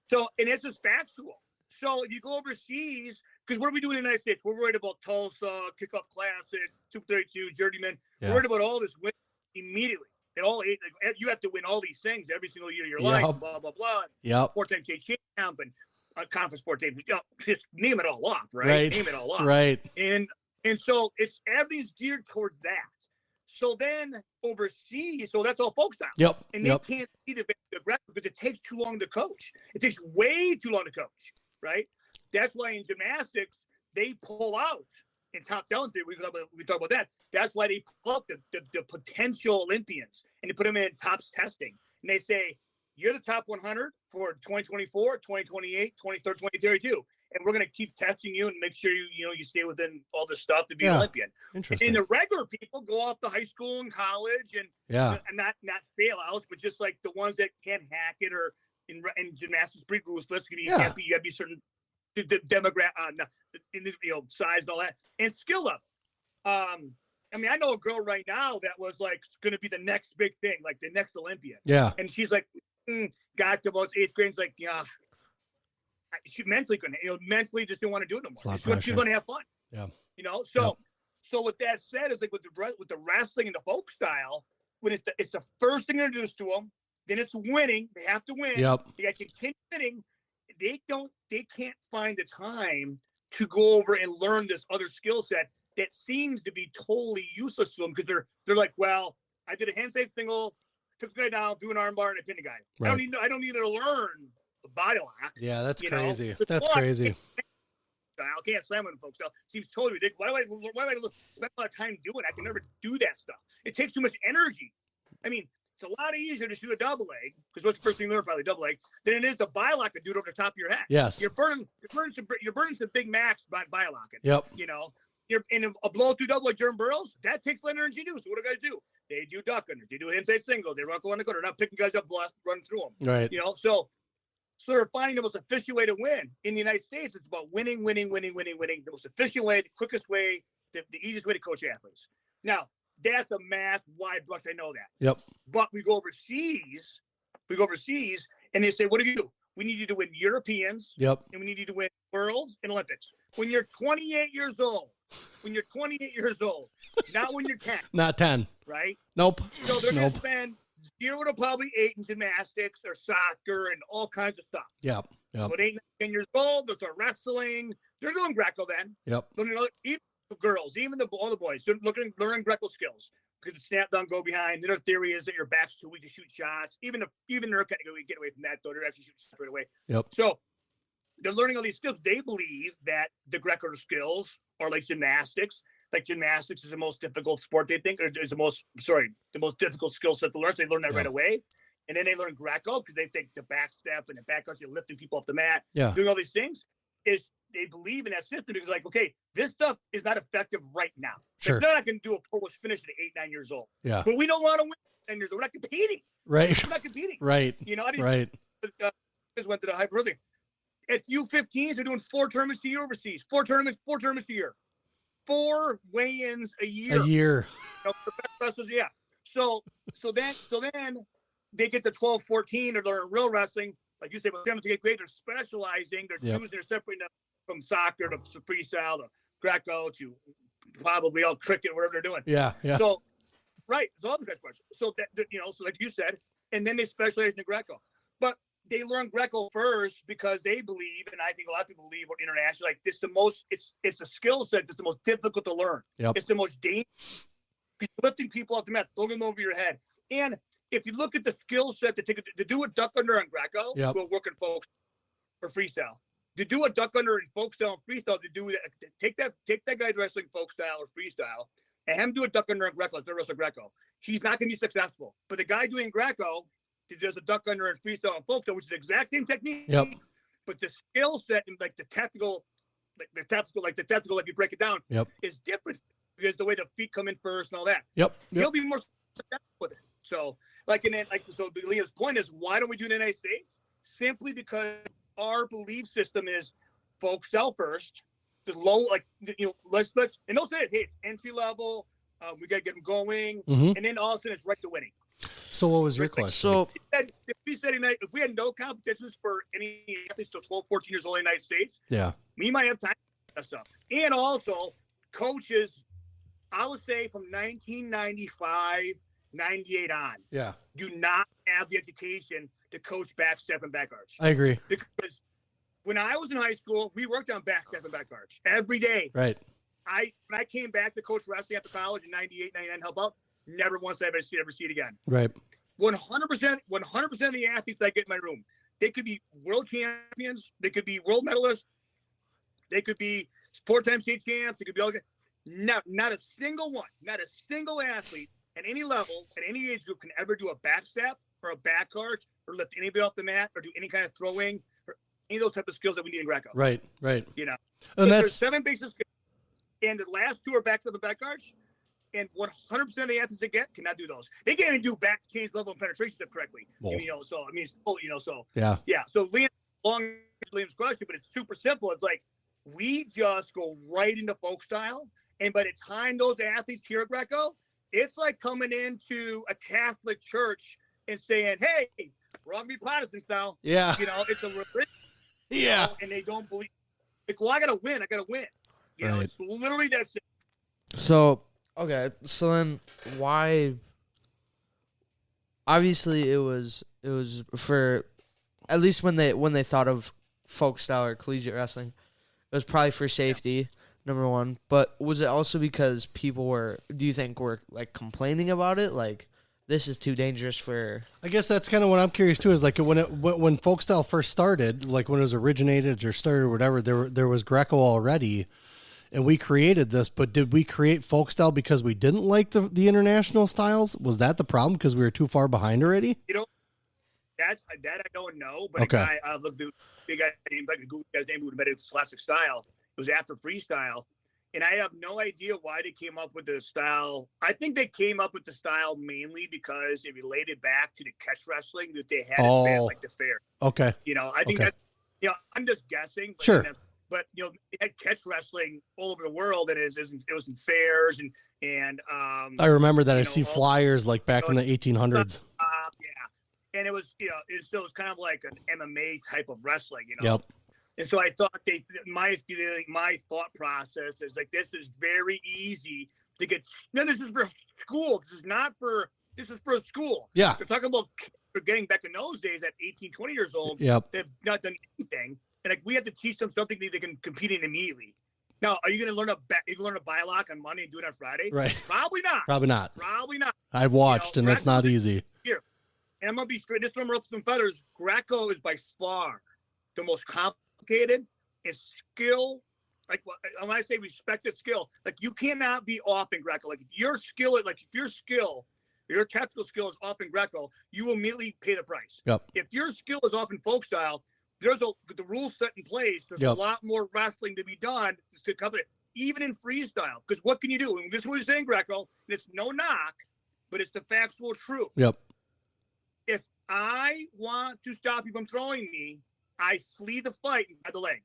So, and it's just factual. So you go overseas, because what are we doing in the United States? We're worried about Tulsa, Kickoff Classic, 232, Journeyman. Yeah. We're worried about all this win immediately. You have to win all these things every single year of your life, blah, blah, blah. Yep. 4-time state champ and conference 4-time, just name it all off, right? Name it all off. Right. And so everything's geared towards that. So then overseas, so that's all folk style. Yep. And they can't see the Greco because it takes too long to coach. It takes way too long to coach, right? That's why in gymnastics, they pull out. In top talent theory, we talk about that. That's why they pull up the potential Olympians and they put them in tops testing. And they say, you're the top 100 for 2024, 2028, 2032. And we're going to keep testing you and make sure you stay within all this stuff to be an Olympian. Interesting. And the regular people go off to high school and college and not fail outs, but just like the ones that can't hack it or in gymnastics pretty ruthless. You have to be certain the demographic, size and all that, and skill level. I mean, I know a girl right now that was like going to be the next big thing, like the next Olympian. Yeah. And she's like, got to most 8th grade. And like, yeah, she mentally couldn't, mentally just didn't want to do it no more. She's going to have fun. Yeah. So with that said, it's like with the wrestling and the folk style, when it's the first thing introduced to them, then it's winning. They have to win. Yep. They got to continue winning. They can't find the time to go over and learn this other skill set that seems to be totally useless to them because they're like, well, I did a handstand single, took the guy down, do an armbar, and I pinned a guy. Right. I don't need to learn the body lock. Yeah, that's crazy. That's crazy. style. Can't slam with folk style. Seems totally ridiculous. Why do I spend a lot of time doing it? I can never do that stuff. It takes too much energy. I mean, it's a lot easier to shoot a double leg, because what's the first thing you learn probably double leg, than it is to bilock a dude over the top of your head. Yes. You're burning some big max by bilocking. Yep. You know, you're in a blow through double like Jeremy Burroughs, that takes less energy to do. So what do guys do? They do duck unders. They do inside single. They run on the corner. They're not picking guys up, run through them. Right. You know, so they're finding the most efficient way to win. In the United States, it's about winning. The most efficient way, the quickest way, the easiest way to coach athletes. Now, that's a math wide brush. I know that. Yep. But we go overseas, and they say, what do you do? We need you to win Europeans. Yep. And we need you to win Worlds and Olympics. When you're 28 years old, not when you're 10. Not 10. Right? Nope. So they're going to spend 0 to probably 8 in gymnastics or soccer and all kinds of stuff. Yep. So at 8, 10 years old, they'll start wrestling. They're doing Greco then. Yep. Even the girls, all the boys, they're learning Greco skills. Because snap down, go behind. Their theory is that your back's too weak to shoot shots. Even their category get away from that, though. They're actually shooting shots right away. Yep. So they're learning all these skills. They believe that the Greco skills are like gymnastics. Like gymnastics is the most difficult sport, they think, or is the most difficult skill set to learn. So they learn that right away. And then they learn Greco because they think the back step and the back arch, you're lifting people off the mat, doing all these things, is they believe in that system because, like, okay, this stuff is not effective right now. Sure. They're not going to do a Polish finish at 8, 9 years old. Yeah. But we don't want to win at 10 years old. We're not competing. Right. We're not competing. Right. You know, I just went to the hyper thing. At U15s, they're doing 4 tournaments a year overseas. 4 tournaments a year. 4 weigh-ins a year. You know, the best wrestlers, yeah. So then they get to 12, 14, they're learning real wrestling. Like you said, by 7th to 8th grade, they're specializing. They're choosing, they're separating them from soccer to freestyle to Greco to probably all cricket, whatever they're doing. Yeah. So, right. It's all the best parts. So that, you know, so like you said, and then they specialize in the Greco. But they learn Greco first because they believe, and I think a lot of people believe internationally, like it's the most, it's a skill set that's the most difficult to learn. Yep. It's the most dangerous. You're lifting people off the mat, throwing them over your head. And if you look at the skill set to do a duck under on Greco, go working folks for freestyle. To do a duck under in folk style and freestyle, to do that, take that guy wrestling folk style or freestyle and have him do a duck under in Greco instead of wrestle Greco. He's not going to be successful. But the guy doing Greco does a duck under and freestyle and folk style, which is the exact same technique. Yep. But the skill set and like the tactical, like you break it down, is different because the way the feet come in first and all that. He'll be more successful with it. So, so Leah's point is, why don't we do it in the United States? Simply because our belief system is folks sell first, the low, let's, and they'll say, hey, it's entry level, we got to get them going, and then all of a sudden it's right to winning. So what was your question? So if we had no competitions for any athletes till 12, 14 years old in the United States, we might have time for that stuff. And also, coaches, I would say from 1995, 98 on, do not have the education to coach back step and back arch. I agree. Because when I was in high school, we worked on back step and back arch every day. Right. When I came back to coach wrestling after college in 98, 99, help out, never once I've ever see it again. Right. 100% of the athletes I get in my room, they could be world champions, they could be world medalists, they could be 4-time state champs, they could be all. Not a single one, not a single athlete at any level, at any age group can ever do a back step or a back arch or lift anybody off the mat or do any kind of throwing or any of those type of skills that we need in Greco. Right. You know, and there's 7 basic skills, and the last 2 are back step and back arch, and 100% of the athletes that get cannot do those. They can't even do back change level and penetration step correctly. Whoa. You know, so I mean, yeah. So Liam's question, but it's super simple. It's like we just go right into folk style, and by the time those athletes hear Greco, it's like coming into a Catholic church and saying, hey, we're all going to be Protestants now. Yeah. You know, it's a religion. Yeah. You know, and they don't believe. Like, well, I got to win. You know, it's literally that simple. So, okay. So then why? Obviously, it was for, at least when they thought of folk style or collegiate wrestling, it was probably for safety. Number one, but was it also because people were like complaining about it? Like this is too dangerous for. I guess that's kind of what I'm curious too. Is like when folk style first started, like when it was originated or started or whatever, there was Greco already, and we created this. But did we create folk style because we didn't like the international styles? Was that the problem because we were too far behind already? That I don't know. But okay. A guy, look, the big guy named like a Google guy's name who invented classic style. It was after freestyle. And I have no idea why they came up with the style. I think they came up with the style mainly because it related back to the catch wrestling that they had at like the fair. Okay. I think that's, I'm just guessing. But, sure. But they had catch wrestling all over the world, and it was in fairs and I remember that I see flyers like back in the 1800s. And it was so it was kind of like an MMA type of wrestling, Yep. And so I thought my thought process is like, this is very easy to get. No, this is for school. This is for school. Yeah. They're talking about getting back in those days at 18, 20 years old. Yep. They've not done anything. And like, we have to teach them something that they can compete in immediately. Now, are you going to learn a buy-lock on Monday and do it on Friday? Right. Probably not. Probably not. I've I've watched, and that's not easy. Here. And I'm going to be straight. This one, ropes and feathers. Greco is by far the most complicated. Is skill. Like, when I say respect the skill, like, you cannot be off in Greco. Like, if your tactical skill is off in Greco, you will immediately pay the price. Yep. If your skill is off in folk style, the rules set in place. There's a lot more wrestling to be done to cover it, even in freestyle. Because what can you do? And this is what you're saying, Greco. And it's no knock, but it's the factual truth. Yep. If I want to stop you from throwing me, I flee the fight and grab the leg.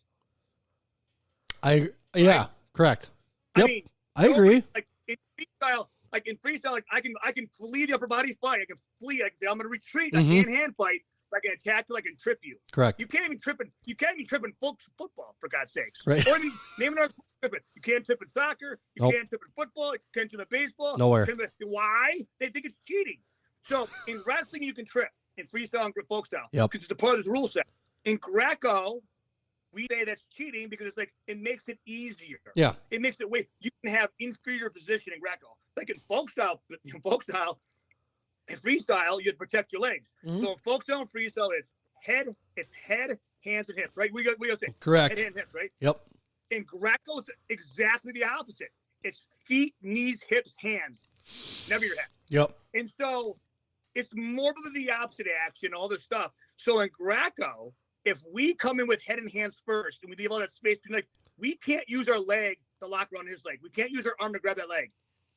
Correct. Yep. I agree. Like in freestyle, I can flee the upper body fight. I can flee. I'm going to retreat. Mm-hmm. I can't hand fight. I can attack you. I can trip you. Correct. You can't even trip in football, for God's sakes. Right. Or even name another trip it. You can't trip in soccer. You can't trip in football. You can't trip in baseball. Nowhere. Why? They think it's cheating. So in wrestling, you can trip. In freestyle and folk style. Yep. Because it's a part of this rule set. In Greco, we say that's cheating because it's like, it makes it easier. Yeah. It makes it you can have inferior position in Greco. Like in folk style and freestyle, you have to protect your legs. Mm-hmm. So in folk style and freestyle, it's head, hands, and hips, right? We gotta say correct. Head, hands, hips, right? Yep. In Greco, it's exactly the opposite. It's feet, knees, hips, hands. Never your head. Yep. And so it's morbidly the opposite action, all this stuff. So in Greco, if we come in with head and hands first and we leave all that space, we can't use our leg to lock around his leg. We can't use our arm to grab that leg.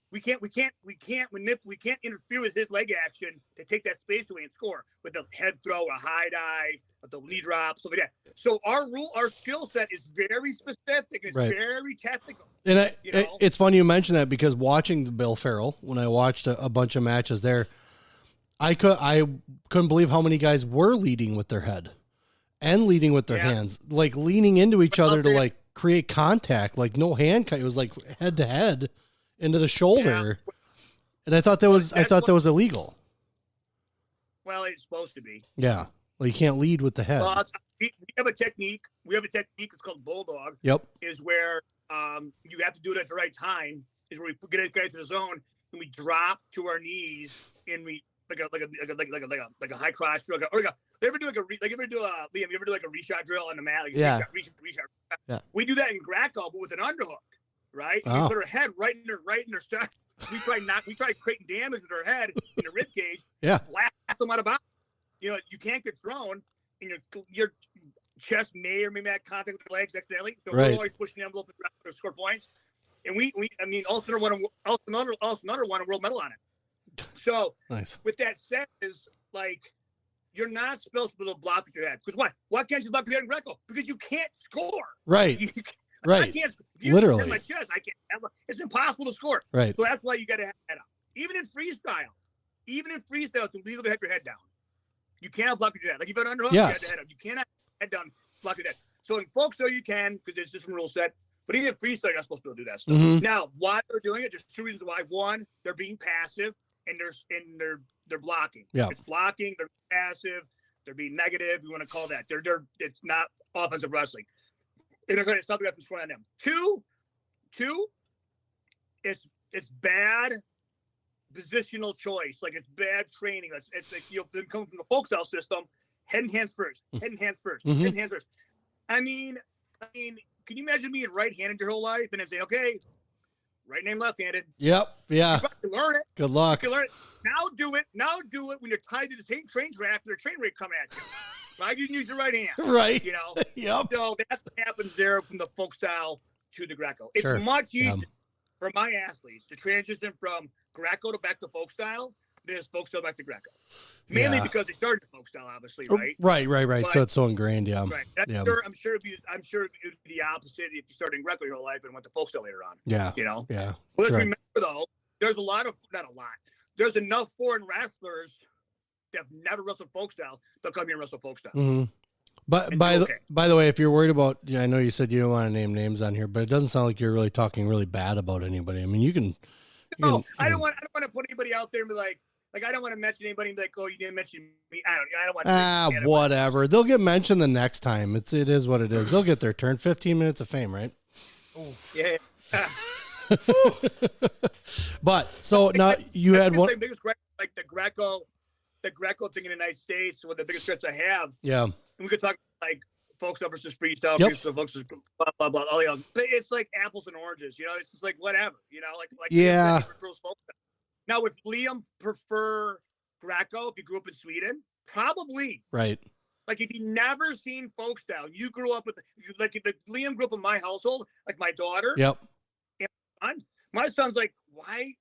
We can't interfere with his leg action to take that space away and score with the head throw, a high dive, with the knee drop, stuff like that. So our skill set is very specific. It's very tactical. And it's funny you mention that, because watching the Bill Farrell, when I watched a bunch of matches there, I couldn't believe how many guys were leading with their head and leading with their hands, like leaning into each other to like create contact, like no hand. It was like head to head into the shoulder. Yeah. And I thought that was illegal. Well, it's supposed to be. Yeah. Well, you can't lead with the head. Well, we have a technique. It's called Bulldog. Yep. Is where you have to do it at the right time. Is where we get a guy to the zone and we drop to our knees and we like a high cross drill. You ever do like a reshot drill on the mat? Like reshot. Yeah. We do that in Greco, but with an underhook, right? Oh. We put our head right in their start. We try creating damage to their head in the rib cage. Yeah. Blast them out of bounds. You can't get thrown, and your chest may or may not contact with the legs accidentally. So we're always pushing the envelope to score points. And Ulster won a world medal on it. So nice. With that said, is like, you're not supposed to block with your head. Because why? Why can't you block with your head in Greco? Because you can't score. Right. Right. I can't. Literally. My chest, I can't. It's impossible to score. Right. So that's why you got to have head up. Even in freestyle, it's illegal to have your head down. You cannot block with your head. Like, you've got an underhook, you have to head up. You cannot head down, block your head. So in folk style, you can, because there's just a rule set. But even in freestyle, you're not supposed to be able to do that stuff. Mm-hmm. Now, why they're doing it? Just two reasons why. One, they're being passive, and they're blocking. Yeah. It's blocking. They're passive. They're being negative. You want to call that? It's not offensive wrestling. And they're trying to stop the guy from scoring on them. Two, it's bad positional choice. Like it's bad training. It's like they come from the folk style system. Head and hands first. Head and hands first. Mm-hmm. Head and hands first. I mean, can you imagine being right-handed your whole life and then say, okay, right name left-handed? Yep. Yeah. You learn it. Good luck. You learn it. Now do it. Now do it when you're tied to the same train track and the train rate come at you. Right? You can use your right hand. Right. You know? Yep. So that's what happens there from the folk style to the Greco. It's Sure. much easier for my athletes to transition from Greco to back to folk style than it's folk style back to Greco. Mainly because they started in folk style, obviously, right? Right. But, so it's so ingrained, yeah. Right. I'm sure it would be the opposite if you started in Greco your whole life and went to folk style later on. Yeah. You know? Yeah. But let's remember, though, there's there's enough foreign wrestlers that have never wrestled folk style that come here and wrestle folk style. Mm-hmm. But by the way, if you're worried about, I know you said you don't want to name names on here, but it doesn't sound like you're really talking really bad about anybody. I mean, you can. I don't want to put anybody out there and be like I don't want to mention anybody and be like, oh, you didn't mention me. I don't want to. Whatever. They'll get mentioned the next time. It is what it is. They'll get their turn. 15 minutes of fame, right? Oh, yeah. But so now you had one. The biggest, like the Greco thing in the United States. One of the biggest threats I have. Yeah. And we could talk like folk style versus freestyle, versus blah blah blah. All but it's like apples and oranges. You know, it's just like whatever. You know, like yeah. Now, would Liam prefer Greco if he grew up in Sweden? Probably. Right. Like if you never seen folk style, you grew up with like Liam grew up in my household, like my daughter. Yep. And my son's like, why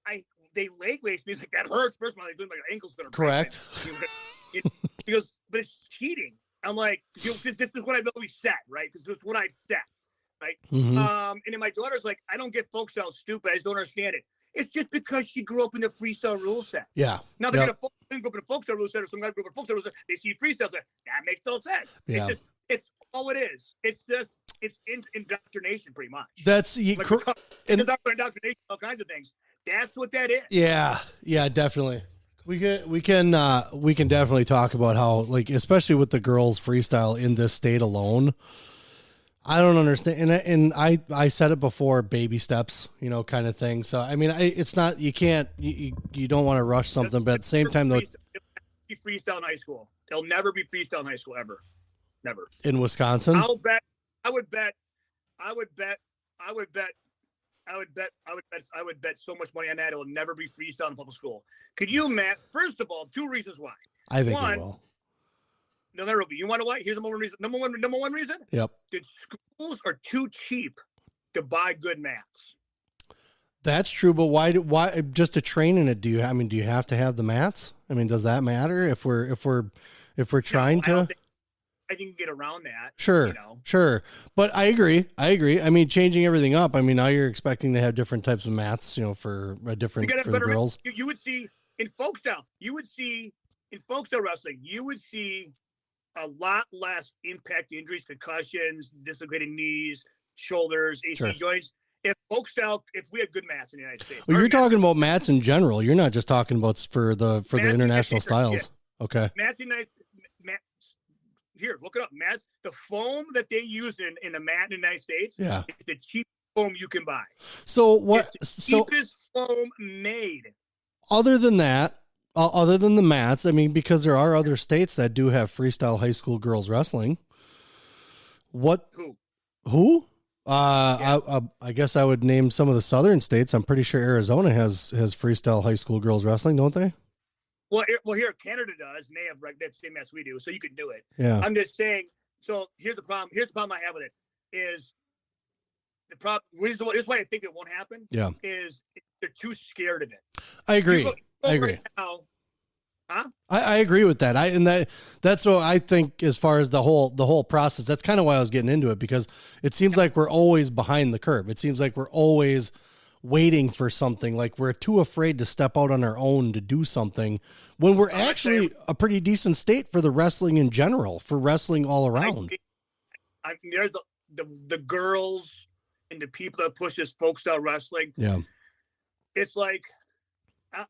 they leg lace me? He's like, that hurts. First of all, my ankle's gonna break. Correct. He goes, but it's cheating. I'm like, this is what I've always said, right? Because this is what I said, right? Mm-hmm. And then my daughter's like, I don't get folk style stupid. I just don't understand it. It's just because she grew up in the freestyle rule set. Yeah. Now they're going to grow up in a folk style rule set or some guy grew up in a folk style rule set. They see freestyle set. That makes no sense. Yeah. It's all it is. It's indoctrination pretty much. That's indoctrination, all kinds of things. That's what that is. Yeah. Yeah, definitely. We can definitely talk about how, like, especially with the girls freestyle in this state alone, I don't understand. And I said it before, baby steps, kind of thing. So, I mean, it's not, you can't, you don't want to rush something, but at the same time, though. It'll be freestyle in high school. It'll never be freestyle in high school, ever. Never. In Wisconsin? I would bet so much money on that. It will never be freestyle in public school. Could you, Matt? First of all, two reasons why. I think it will. No, there will be. You want to why? Here's number one reason. Number one reason. Yep. That schools are too cheap to buy good mats. That's true, but why just to train in it? Do you have to have the mats? I mean, does that matter if we're trying to? I think you can get around that. Sure, sure. But I agree. I mean, changing everything up. I mean, now you're expecting to have different types of mats, for a different for the girls. You would see in folk style. In folk style wrestling, you would see a lot less impact injuries, concussions, dislocated knees, shoulders, AC joints. If we had good mats in the United States. Well, you're talking about mats in general. You're not just talking about for the international styles. Yeah. Okay. Mats here, look it up. Mats, the foam that they use in the mat in the United States, is the cheapest foam you can buy. So what? It's the cheapest foam made. Other than that, other than the mats, I mean, because there are other states that do have freestyle high school girls wrestling. What? Who? I guess I would name some of the southern states. I'm pretty sure Arizona has freestyle high school girls wrestling, don't they? Well, here Canada does, and they have that same as we do, so you can do it. Yeah. I'm just saying. So here's the problem. Here's the problem I have with it is the problem. This is why I think it won't happen. Yeah. Is they're too scared of it. I agree. I agree. Right now, huh? I agree with that. That's what I think as far as the whole process. That's kind of why I was getting into it, because it seems like we're always behind the curve. It seems like we're always waiting for something, like we're too afraid to step out on our own to do something when we're actually a pretty decent state for the wrestling in general, for wrestling all around. There's the girls and the people that push this folk style wrestling. Yeah. It's like I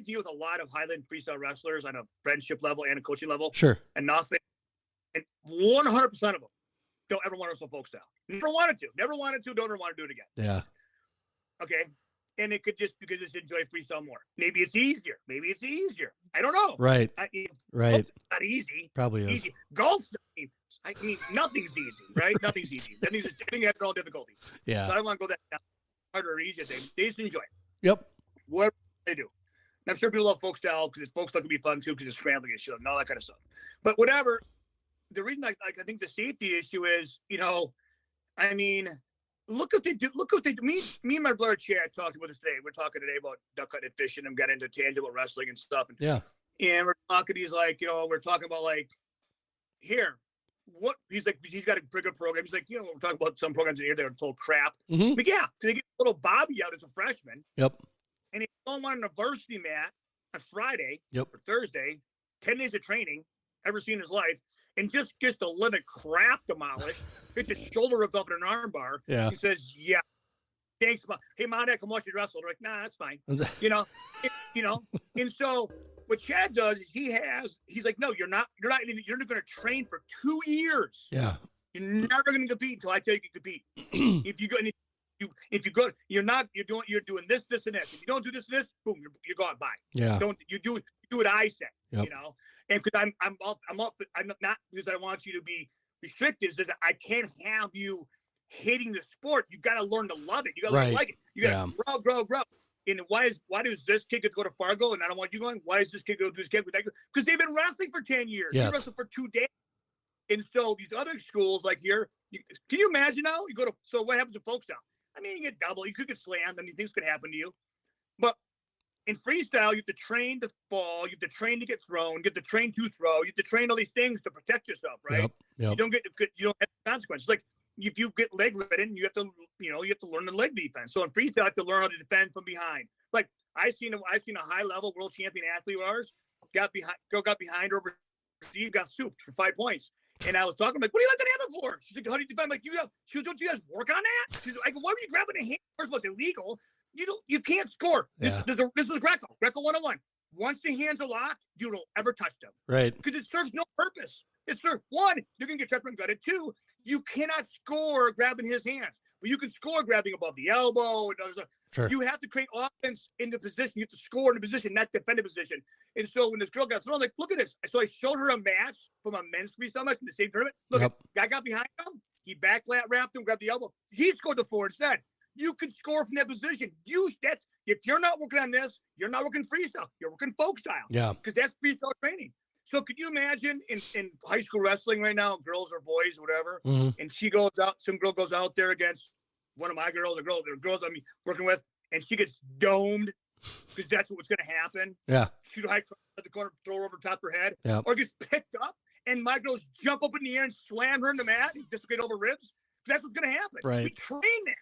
deal with a lot of Highland freestyle wrestlers on a friendship level and a coaching level. Sure. And 100% of them don't ever want to wrestle folk style. Never wanted to, don't ever want to do it again. Yeah. Okay. and it could just because it's enjoy freestyle more. Maybe it's easier. I don't know. Right. Right. Not easy. Probably is. Easy. Golf's, I mean, nothing's easy, right? Nothing's easy. That means everything has all difficulty. Yeah. So I don't want to go that harder or easier thing. They just enjoy it. Yep. Whatever they do. And I'm sure people love folk style because folk style can be fun too because it's scrambling and shit and all that kind of stuff. But whatever. The reason I think the safety issue is, I mean, look what they do. Me and my brother Chad talked about this today. We're talking today about duck hunting and fishing and got into tangible wrestling and stuff. And we're talking, he's like, we're talking about like, here, what he's like, he's got a pretty good program. He's like, we're talking about some programs in here that are total crap. Mm-hmm. But yeah, they get a little Bobby out as a freshman. Yep. And he's on a varsity mat on Friday or Thursday, 10 days of training, ever seen in his life. And just gets the living crap demolished. Gets his shoulder ripped up in an arm bar. Yeah. He says, "Yeah, thanks, hey, Mom, I can watch you wrestle." They're like, "Nah, that's fine." And so what Chad does is he's like, "No, you're not going to train for 2 years. Yeah. You're never going to compete until I tell you to compete. If you go, you're doing this, and this. If you don't do this and this, boom, you're gone. Bye. Yeah. You do what I say. Yep. And because I'm not because I want you to be restricted. Is that I can't have you hating the sport. You got to learn to love it. You got to learn to like it. You got to grow. And why does this kid get to go to Fargo and I don't want you going? Why does this kid go to this kid? Because they've been wrestling for 10 years. Yes. They wrestled for 2 days. And so these other schools like can you imagine now? So what happens to folks now? I mean, you get double. You could get slammed. I mean, things could happen to you. But in freestyle, you have to train to fall. You have to train to get thrown. You have to train to throw. You have to train all these things to protect yourself, right? Yep. You don't have consequences. Like if you get leg ridden, you have to learn the leg defense. So in freestyle, you have to learn how to defend from behind. Like I've seen a high level world champion athlete of ours got behind over, got souped for 5 points. And I was talking, like, what do you let that happen for? She's like, how do you defend? I'm like, don't you guys work on that? She's like, why were you grabbing a hand? First of all, it's illegal. You can't score. Yeah. This is Greco 101. Once the hands are locked, you don't ever touch them. Right. Because it serves no purpose. It serves, one, you're going to get tripped and gutted. Two, you cannot score grabbing his hands. But you can score grabbing above the elbow. And other stuff. Sure. You have to create offense in the position. You have to score in the position, not defend the position. And so when this girl got thrown, I'm like, look at this. So I showed her a match from a men's freestyle match in the same tournament. Look, guy got behind him. He back wrapped him, grabbed the elbow. He scored the 4 instead. You can score from that position. If you're not working on this, you're not working freestyle. You're working folk style. Yeah. Because that's freestyle training. So could you imagine in high school wrestling right now, girls or boys, whatever, and some girl goes out there against one of my girls, the girls I'm working with, and she gets domed because that's what's going to happen. Yeah. Shoot a high cross at the corner, throw her over top of her head, yep. Or gets picked up, and my girls jump up in the air and slam her in the mat and dislocate over ribs. That's what's going to happen. Right. We train that.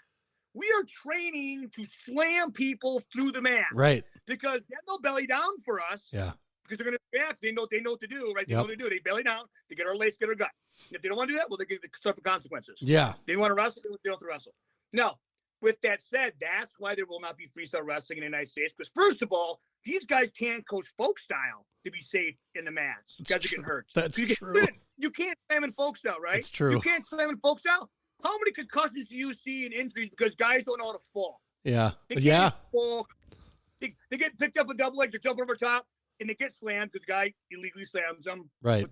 We are training to slam people through the mat. Right. Because they have no belly down for us. Yeah. Because they're going to react. They know what to do, right? They know what to do. They belly down. They get our lace, get our gut. And if they don't want to do that, well, they suffer consequences. Yeah. They want to wrestle, they don't have to wrestle. Now, with that said, that's why there will not be freestyle wrestling in the United States. Because first of all, these guys can't coach folk style to be safe in the mats. Guys are getting hurt. That's true. You can't slam in folk style, right? It's true. You can't slam in folk style. How many concussions do you see in injuries because guys don't know how to fall? Yeah. They fall. They get picked up with double legs or jump over top, and they get slammed because the guy illegally slams them. Right.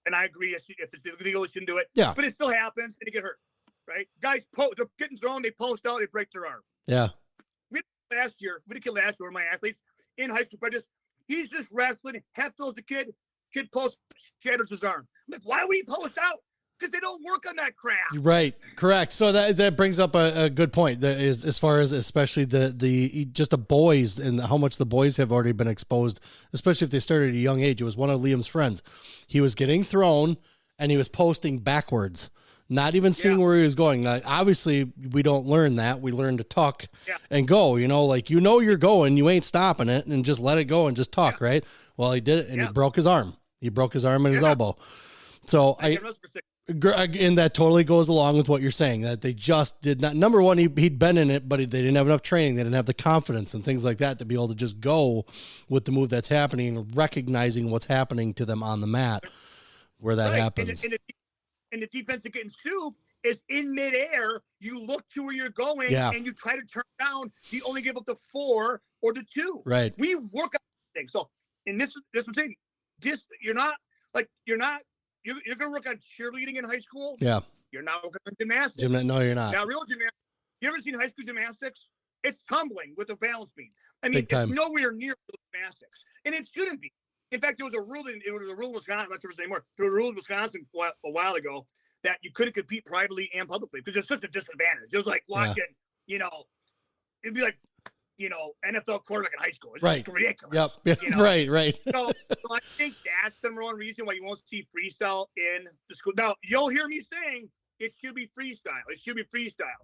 And I agree. If it's illegal, you shouldn't do it. Yeah. But it still happens, and they get hurt. Right? Guys, they're getting thrown. They post out. They break their arm. Yeah. We had a kid last year, one of my athletes in high school practice. He's just wrestling. Half throws the kid. Kid posts, shatters his arm. I'm like, why would he post out? Because they don't work on that crap. Right. Correct. So that brings up a good point. That is, as far as especially the boys and how much the boys have already been exposed, especially if they started at a young age. It was one of Liam's friends. He was getting thrown and he was posting backwards, not even seeing where he was going. Now, obviously, we don't learn that. We learn to tuck and go. You're going. You ain't stopping it, and just let it go and just tuck. Right. Well, he did it, and he broke his arm. He broke his arm and his elbow. So and that totally goes along with what you're saying, that they just did not. Number one, he'd been in it, but they didn't have enough training. They didn't have the confidence and things like that to be able to just go with the move that's happening and recognizing what's happening to them on the mat where that happens. And the defense is getting sued, is in midair, you look to where you're going and you try to turn down. You only give up the 4 or the 2. Right. We work on things. So, and this is what I'm saying. You're going to work on cheerleading in high school. Yeah. You're not working on gymnastics. No, you're not. Now, real gymnastics. You ever seen high school gymnastics? It's tumbling with a balance beam. I mean, Big time. It's nowhere near gymnastics, and it shouldn't be. In fact, there was a rule in Wisconsin. I'm not sure if it's anymore. There was a rule in Wisconsin a while ago that you couldn't compete privately and publicly because it's such a disadvantage. It was like watching, it'd be like, NFL quarterback in high school. It's right. ridiculous. Yep. Right. So I think that's the one reason why you won't see freestyle in the school. Now, you'll hear me saying it should be freestyle.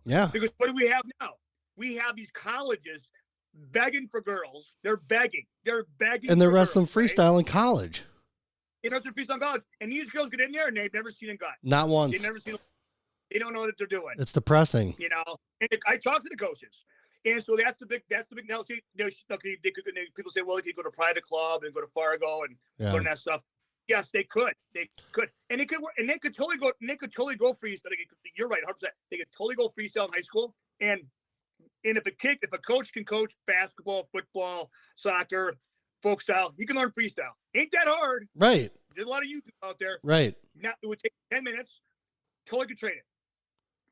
Yeah. Because what do we have now? We have these colleges begging for girls. They're begging. And they're wrestling freestyle in college. They're freestyle in college. And these girls get in there and they've never seen a gut. Not once. They've never seen. They don't know what they're doing. It's depressing. And I talk to the coaches. And so that's the big now. People say, well, they could go to private club and go to Fargo and learn that stuff. Yes, they could. And they could work, and they could totally go freestyle. You're right, 100%. They could totally go freestyle in high school. And if a coach can coach basketball, football, soccer, folk style, he can learn freestyle. Ain't that hard. Right. There's a lot of YouTube out there. Right. Now it would take 10 minutes. Totally could train it.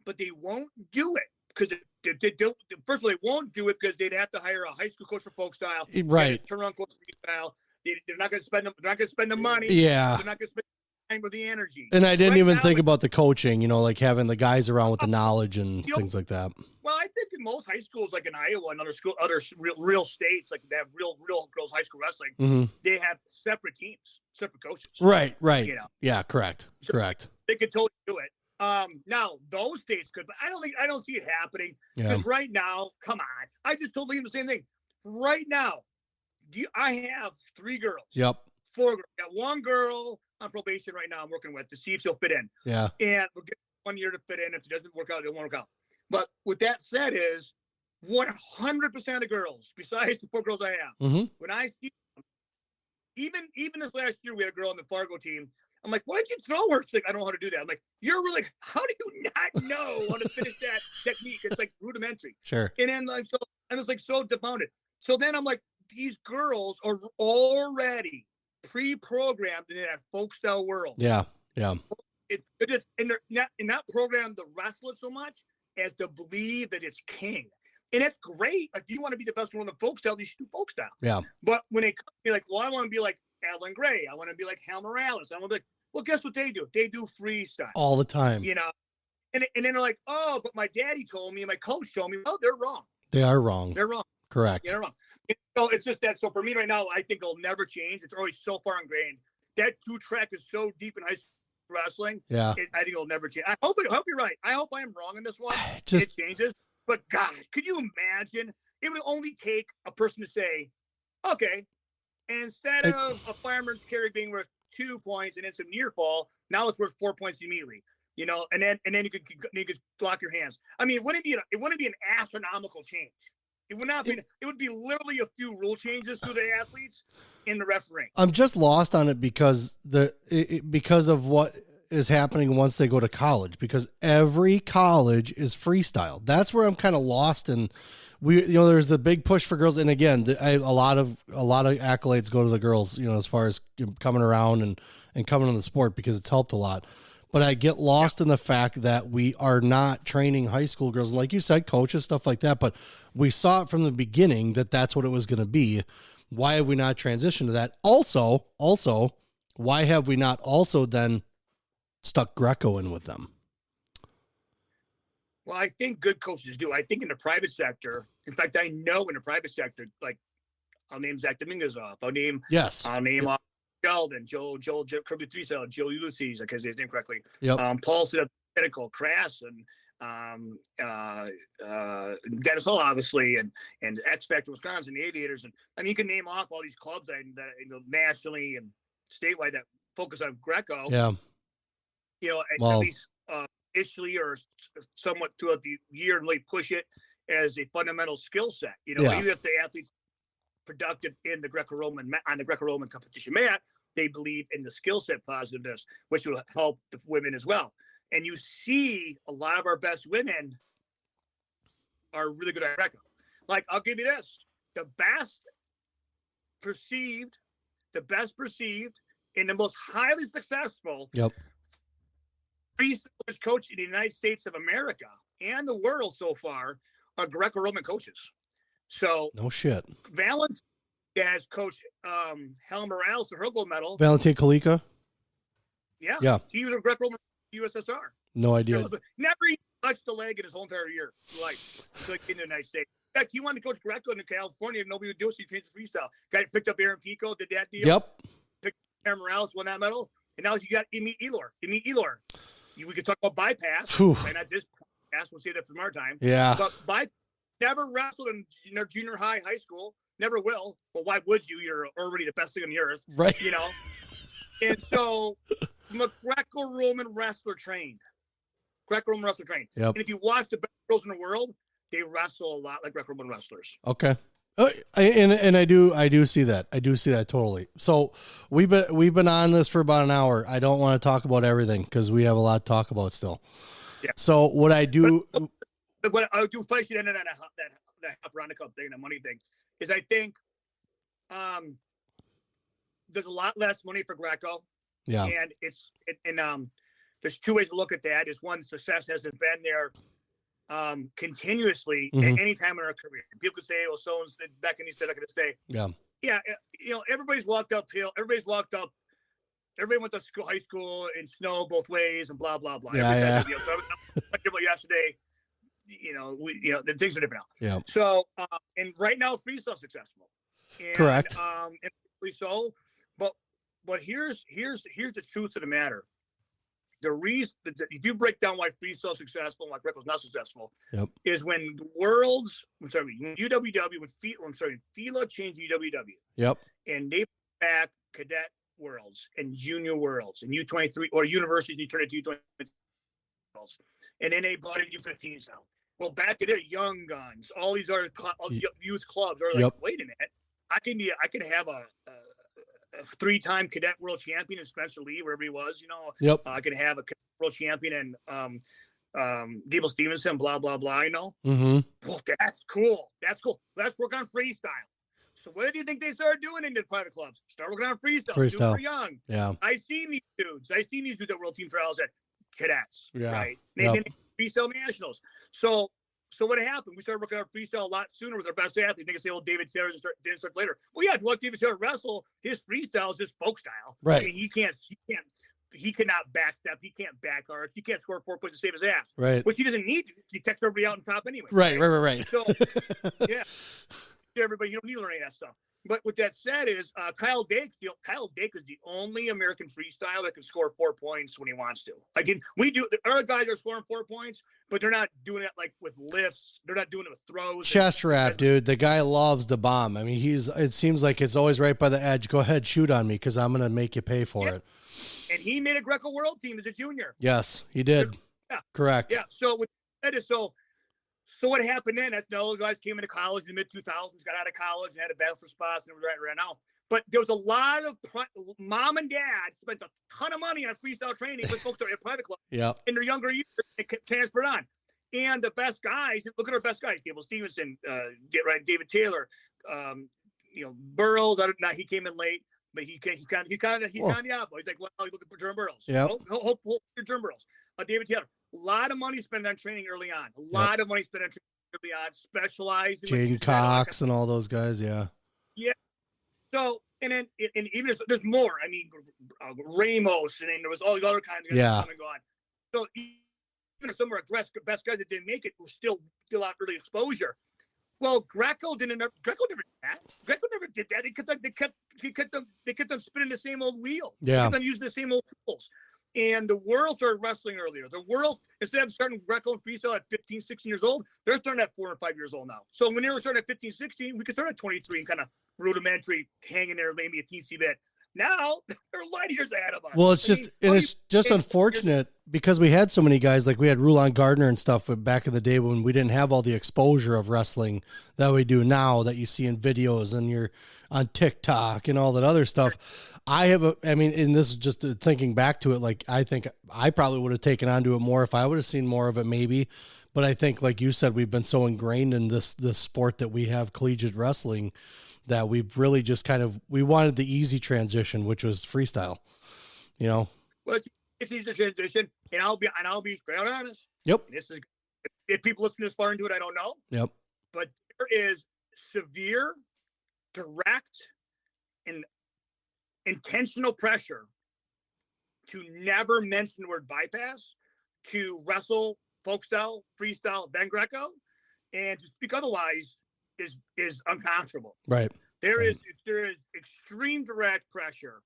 But they won't do it because first of all, they won't do it because they'd have to hire a high school coach for folk style. Right. Turn around coach freestyle. They're not going to spend. They're not going to spend the money. Yeah. They're not going to spend the time or the energy. And I didn't even think about the coaching. Like having the guys around with the knowledge and things like that. Well, I think in most high schools, like in Iowa and other real states, like they have real girls high school wrestling, they have separate teams, separate coaches. Right. Yeah. Correct. They could totally do it. Now those states could, but I don't see it happening because right now, come on, I just told Liam the same thing. Right now, I have 3 girls. Yep. 4 girls. Got 1 girl on probation right now. I'm working with to see if she'll fit in. Yeah. And we'll get 1 year to fit in. If it doesn't work out, it won't work out. But with that said, is 100% of the girls, besides the 4 girls I have, when I see them, even this last year, we had a girl on the Fargo team. I'm like, why'd you throw her? She's like, I don't know how to do that. I'm like, you're really, how do you not know how to finish that technique? It's like rudimentary. Sure. And then it's like so demounted. So then I'm like, these girls are already pre-programmed in that folk style world. Yeah. And they're not programmed to wrestle it so much as to believe that it's king. And that's great. Like, you want to be the best one in folk style, you should do folk style. Yeah. But when they come, be like, well, I want to be like Adeline Gray. I want to be like Hal Morales. I want to be like, well, guess what they do? They do freestyle. All the time. And then they're like, oh, but my daddy told me and my coach told me. Oh, they're wrong. They are wrong. They're wrong. Correct. They're wrong. So it's just that. So for me right now, I think it'll never change. It's always so far ingrained. That 2-track is so deep in high school wrestling. Yeah. I think it'll never change. I hope you're right. I hope I'm wrong in this one. Just, it changes. But God, could you imagine? It would only take a person to say, okay, instead of a fireman's carry being worth 2 points and it's a near fall, now it's worth 4 points immediately. And then you could block your hands. I mean, it wouldn't be an astronomical change. It would not be. It would be literally a few rule changes to the athletes in the refereeing. I'm just lost on it because because of what is happening once they go to college. Because every college is freestyle. That's where I'm kind of lost. And there's the big push for girls. And again, a lot of accolades go to the girls. As far as coming around and coming in the sport because it's helped a lot. But I get lost in the fact that we are not training high school girls. And like you said, coaches, stuff like that. But we saw it from the beginning that that's what it was going to be. Why have we not transitioned to that? Also, why have we not also then stuck Greco in with them? Well, I think good coaches do. I think in the private sector, in fact, I know in the private sector, like I'll name Zach Dominguez off. I'll name Sheldon, Joe Kirby 3-cell, Joe Ulysses, because his name correctly. Yep. Paul Siddell, Medical, Crass, and Dennis Hall, obviously, and X Factor Wisconsin, the Aviators, and I mean you can name off all these clubs that nationally and statewide that focus on Greco. Yeah. At least initially or somewhat throughout the year and really push it as a fundamental skill set. Even if the athletes productive in the Greco-Roman competition mat, they believe in the skill set positiveness, which will help the women as well. And you see a lot of our best women are really good at Greco. Like, I'll give you this. The best perceived, and the most highly successful freestyle coach in the United States of America and the world so far are Greco-Roman coaches. So no shit. Valentin has coached Helen Morales, the her gold medal. Valentin Kalika? Yeah. He was a Greco-Roman USSR. No idea. Never even touched the leg in his whole entire year. Like in the United States. In fact, he wanted to coach Greco in California, and nobody would do it, so he changed the freestyle. Guy picked up Aaron Pico, did that deal. Yep. Picked up Aaron Morales, won that medal. And now you got Imi Elor. We could talk about bypass. And not just bypass. We'll say that from our time. Yeah. But bypass never wrestled in junior high school. Never will. But why would you? You're already the best thing on the earth. Right. And so I'm a Greco-Roman wrestler trained. Yep. And if you watch the best girls in the world, they wrestle a lot like Greco-Roman wrestlers. Okay. And I do see that. I do see that totally. So we've been on this for about an hour. I don't want to talk about everything because we have a lot to talk about still. Yeah. So what I do, what I do, especially that Veronica thing, the money thing, is I think there's a lot less money for Greco. Yeah. And there's two ways to look at that. Is one, success hasn't been there continuously at any time in our career. People could say, well, so-and-so back in these days, I could say, yeah, everybody's walked uphill. Everybody went to school, high school in snow both ways and blah, blah, blah. So I was about yesterday, the things are different now. Yeah. So, and right now, freestyle's successful. And, correct. And so, but here's the truth of the matter. The reason, if you break down why freestyle is successful and why Greco's not successful, is when FILA changed UWW. Yep. And they brought back cadet worlds and junior worlds and U23 or universities, and you turn it to U23 worlds. And then they brought in U15s now. Well, back to their young guns, all these other youth clubs are like, wait a minute, I can have a 3-time cadet world champion in Spencer Lee, wherever he was, I could have a world champion and Dable Stevenson, blah, blah, blah, Mm-hmm. Well, that's cool. Let's work on freestyle. So what do you think they started doing in the private clubs? Start working on freestyle. Super young. Yeah. I've seen these dudes at World Team Trials at cadets. Yeah. Right. They freestyle nationals. So what happened? We started working on freestyle a lot sooner with our best athletes. They can say, well, David Taylor didn't start later. Well, yeah, if you want David Taylor to wrestle, his freestyle is his folk style. Right. I mean, he cannot backstep. He can't back arch. He can't score 4 points to save his ass. Right. Which he doesn't need to. He takes everybody out on top anyway. Right. So, everybody, you don't need to learn any of that stuff. But with that said is Kyle Dake is the only American freestyler that can score 4 points when he wants to. Again, the other guys are scoring 4 points, but they're not doing it like with lifts. They're not doing it with throws. Chest wrap, dude. The guy loves the bomb. I mean, it seems like it's always right by the edge. Go ahead, shoot on me because I'm going to make you pay for it. And he made a Greco World Team as a junior. Yes, he did. Yeah. Correct. Yeah. So with that is So what happened then? That's those guys came into college in the mid 2000s, got out of college, and had a battle for spots, and right now. But there was a lot of mom and dad spent a ton of money on freestyle training with folks at private clubs in their younger years and transferred on. And the best guys, look at our best guys: Dable Stevenson, David Taylor, Burroughs. He came in late, but he kind of He's like, well, he's looking for Jerm Burroughs. Yeah. Hope Jerm Burroughs. David Taylor. A lot of money spent on training early on. A lot of money spent on training early on. Specialized. Jaden Cox and all those guys. Yeah. Yeah. So and even there's more. I mean, Ramos, and then there was all these other kinds of guys coming on. So even if some of our best guys that didn't make it were still out early exposure. Well, Greco never did that. Greco never did that. They kept them spinning the same old wheel. Yeah. They kept them using the same old tools. And the world started wrestling earlier. The world, instead of starting Greco and freestyle at 15, 16 years old, they're starting at 4 or 5 years old now. So when they were starting at 15, 16, we could start at 23 and kind of rudimentary, hanging there, maybe a teensy bit. Now they're light years ahead of us. Well, it's just unfortunate because we had so many guys, like we had Rulon Gardner and stuff back in the day when we didn't have all the exposure of wrestling that we do now, that you see in videos and you're on TikTok and all that other stuff. And this is just thinking back to it, like I think I probably would have taken on to it more if I would have seen more of it, maybe. But I think, like you said, we've been so ingrained in this sport that we have, collegiate wrestling, that we've really just we wanted the easy transition, which was freestyle, Well, it's easy transition, and I'll be straight honest. Yep. This is, if people listen this far into it, I don't know. Yep. But there is severe, direct, and intentional pressure to never mention the word bypass, to wrestle folk style, freestyle, then Greco, and to speak otherwise is unconscionable. Right. There is extreme direct pressure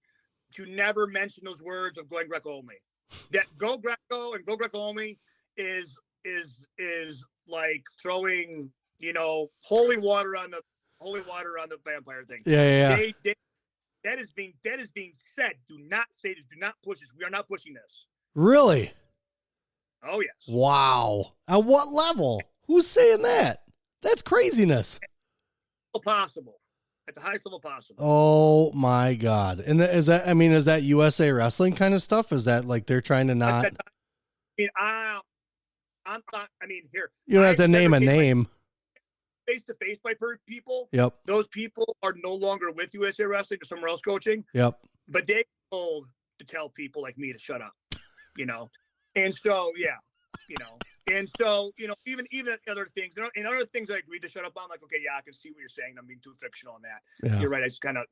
to never mention those words of going Greco only. That go Greco and go Greco only is like throwing, holy water on the vampire thing. Yeah. That is being said. Do not say this. Do not push this. We are not pushing this. Really? Oh yes. Wow. At what level? Who's saying that? That's craziness. Possible. At the highest level possible. Oh my God. And is that USA Wrestling kind of stuff? Is that like they're trying to not? Here. You don't have to name a name. Face to face by people. Yep. Those people are no longer with USA Wrestling or somewhere else coaching. Yep. But they told to tell people like me to shut up, And so, yeah, and so, even other things, and other things I agreed to shut up on, like, okay, yeah, I can see what you're saying. I'm being too fictional on that. Yeah. You're right. It's kind of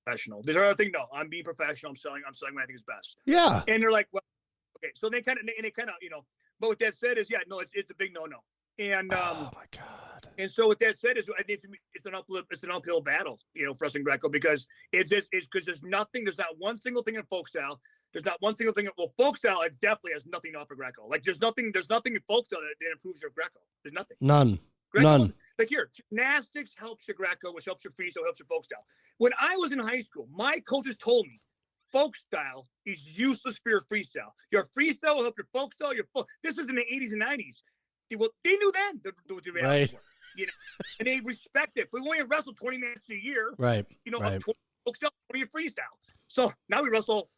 professional. There's other thing. No, I'm being professional. I'm selling what I think is best. Yeah. And they're like, well, okay. So they kind of, but what that said is, yeah, no, it's a big no. And, oh my God. And so what that said is, I think it's an uphill battle, for us in Greco, because it's because there's not one single thing in folk style. There's not one single thing. Well, folk style, it definitely has nothing to offer Greco. Like there's nothing in folk style that improves your Greco. There's nothing. None. Greco, None. Like here, gymnastics helps your Greco, which helps your freestyle, helps your folk style. When I was in high school, my coaches told me folk style is useless for your freestyle. Your freestyle will help your folk style. This was in the 80s and 90s. Well, they knew then the reality right. And they respect it. But we only wrestle 20 matches a year. Right. Right. 20 folk style, 20 freestyle. So now we wrestle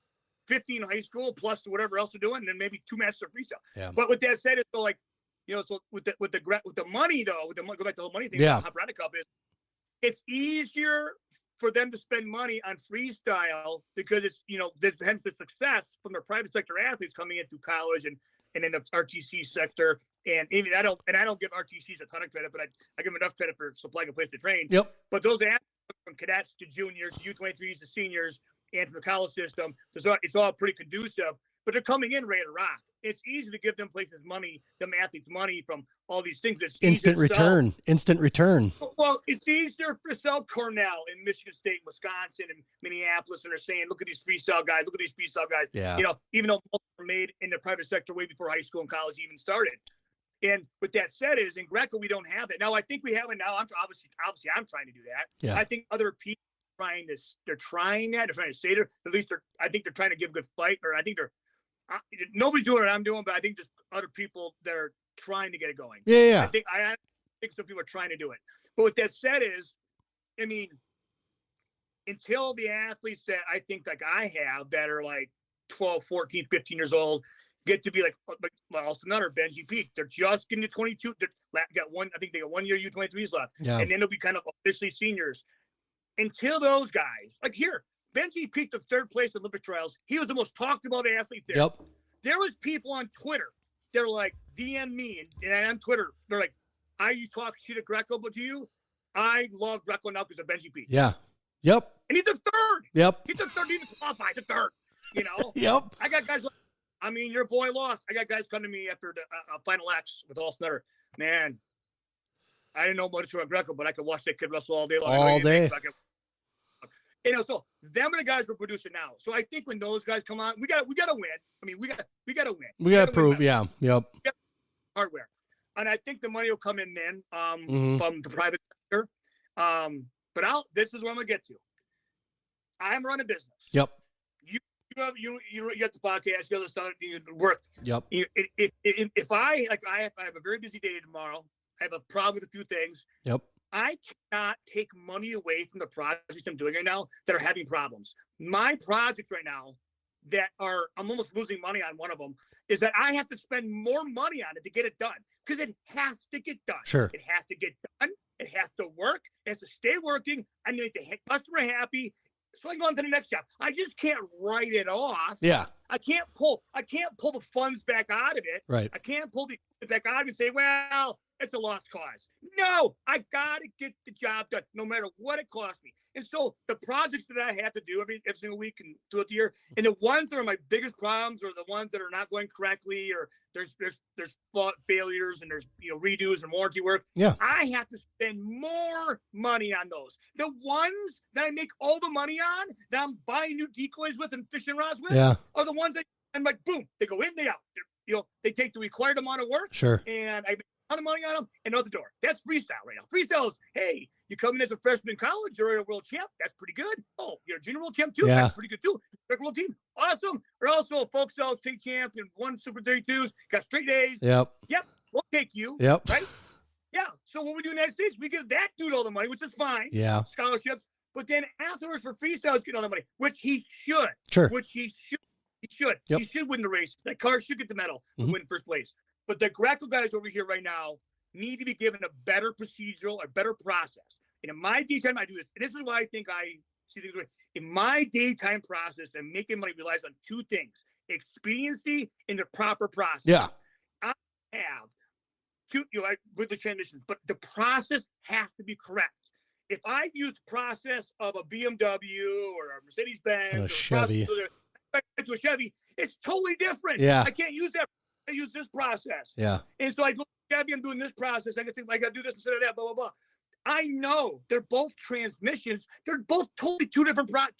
15 in high school plus whatever else they're doing, and then maybe 2 matches of freestyle. Yeah. But with that said, it's so like, so with the money though, go back to the whole money thing. Yeah. The Hop Cup is, it's easier for them to spend money on freestyle because it's there's hence the success from their private sector athletes coming into college and in the RTC sector. And even I don't give RTCs a ton of credit, but I give them enough credit for supplying a place to train. Yep. But those athletes from cadets to juniors, U23s to seniors, and from the college system, so it's all pretty conducive. But they're coming in ready to rock. It's easy to give them places money, them athletes money from all these things. It's instant return. Well, it's easier to sell Cornell in Michigan State, Wisconsin, and Minneapolis, and they're saying, "Look at these freestyle guys. Look at these freestyle guys." Yeah. Even though most were made in the private sector way before high school and college even started. And with that said, is in Greco we don't have that. Now I think we have it now. Obviously, I'm trying to do that. Yeah. I think other people. They're trying that. They're trying to say that. At least I think they're trying to give a good fight, or I think nobody's doing what I'm doing, but I think just other people that are trying to get it going. Yeah. I think some people are trying to do it. But what that said is, until the athletes that I think like I have that are like 12, 14, 15 years old get to be like Austin Nutter, Benji Peak, they're just getting to 22. I think they got 1 year U23s left, and then they'll be kind of officially seniors. Until those guys, like here, Benji peaked the 3rd place in Olympic trials. He was the most talked about athlete there. Yep. There was people on Twitter. They're like, DM me, and on Twitter, they're like, you talk shit at Greco, but to you, I love Greco now because of Benji Peak. Yeah. Yep. And he took 3rd. Yep. He took 3rd, he didn't qualify, the 3rd. Yep. I got guys like, your boy lost. I got guys come to me after the Final X with All Snutter. Man, I didn't know much about Greco, but I could watch that kid wrestle all day long. All day. So them are the guys we're producing now. So I think when those guys come on, we got to win. We got to win. We got to prove, yeah. Yep. Hardware, and I think the money will come in then from the private sector. But this is what I'm gonna get to. I'm running a business. Yep. You have the podcast, you have the stuff, you work. Yep. If I have a very busy day tomorrow, I have a problem with a few things. Yep. I cannot take money away from the projects I'm doing right now that are having problems. My projects right now I'm almost losing money on one of them, is that I have to spend more money on it to get it done, because it has to get done. Sure. It has to get done. It has to work. It has to stay working. I need the customer happy, so I can go on to the next job. I just can't write it off. Yeah. I can't pull the funds back out of it. Right. I can't pull the back out of it and say, well, it's a lost cause. No, I got to get the job done, no matter what it costs me. And so the projects that I have to do every single week and throughout the year, and the ones that are my biggest problems, or the ones that are not going correctly, or there's failures, and there's redos and warranty work. Yeah. I have to spend more money on those. The ones that I make all the money on, that I'm buying new decoys with and fishing rods with, are the ones that I'm like, boom, they go in, they out. They take the required amount of work. Sure. And I make a ton of money on them and out the door. That's freestyle right now. Freestyle is, hey, you come in as a freshman in college, you're a world champ. That's pretty good. Oh, you're a junior world champ too. Yeah. That's pretty good too. World team. Awesome. We're also a folk style state champ and won Super 32s, got straight A's. Yep. We'll take you. Yep. Right? Yeah. So what we do in the United States, we give that dude all the money, which is fine. Yeah. Scholarships. But then afterwards for freestyles, get all the money, which he should. Sure. Which he should. He should. Yep. He should win the race. That car should get the medal to win first place. But the Greco guys over here right now need to be given a better procedural, a better process. And in my daytime, I do this. And this is why I think I see things. In my daytime process, and making money relies on two things: expediency and the proper process. Yeah. I have two, with the transitions, but the process has to be correct. If I use the process of a BMW or a Mercedes-Benz or a Chevy, to a Chevy, it's totally different. Yeah. I can't use that. I use this process. Yeah. And so I go, Chevy, I'm doing this process. I got to do this instead of that, blah, blah, blah. I know they're both transmissions. They're both totally totally different problems.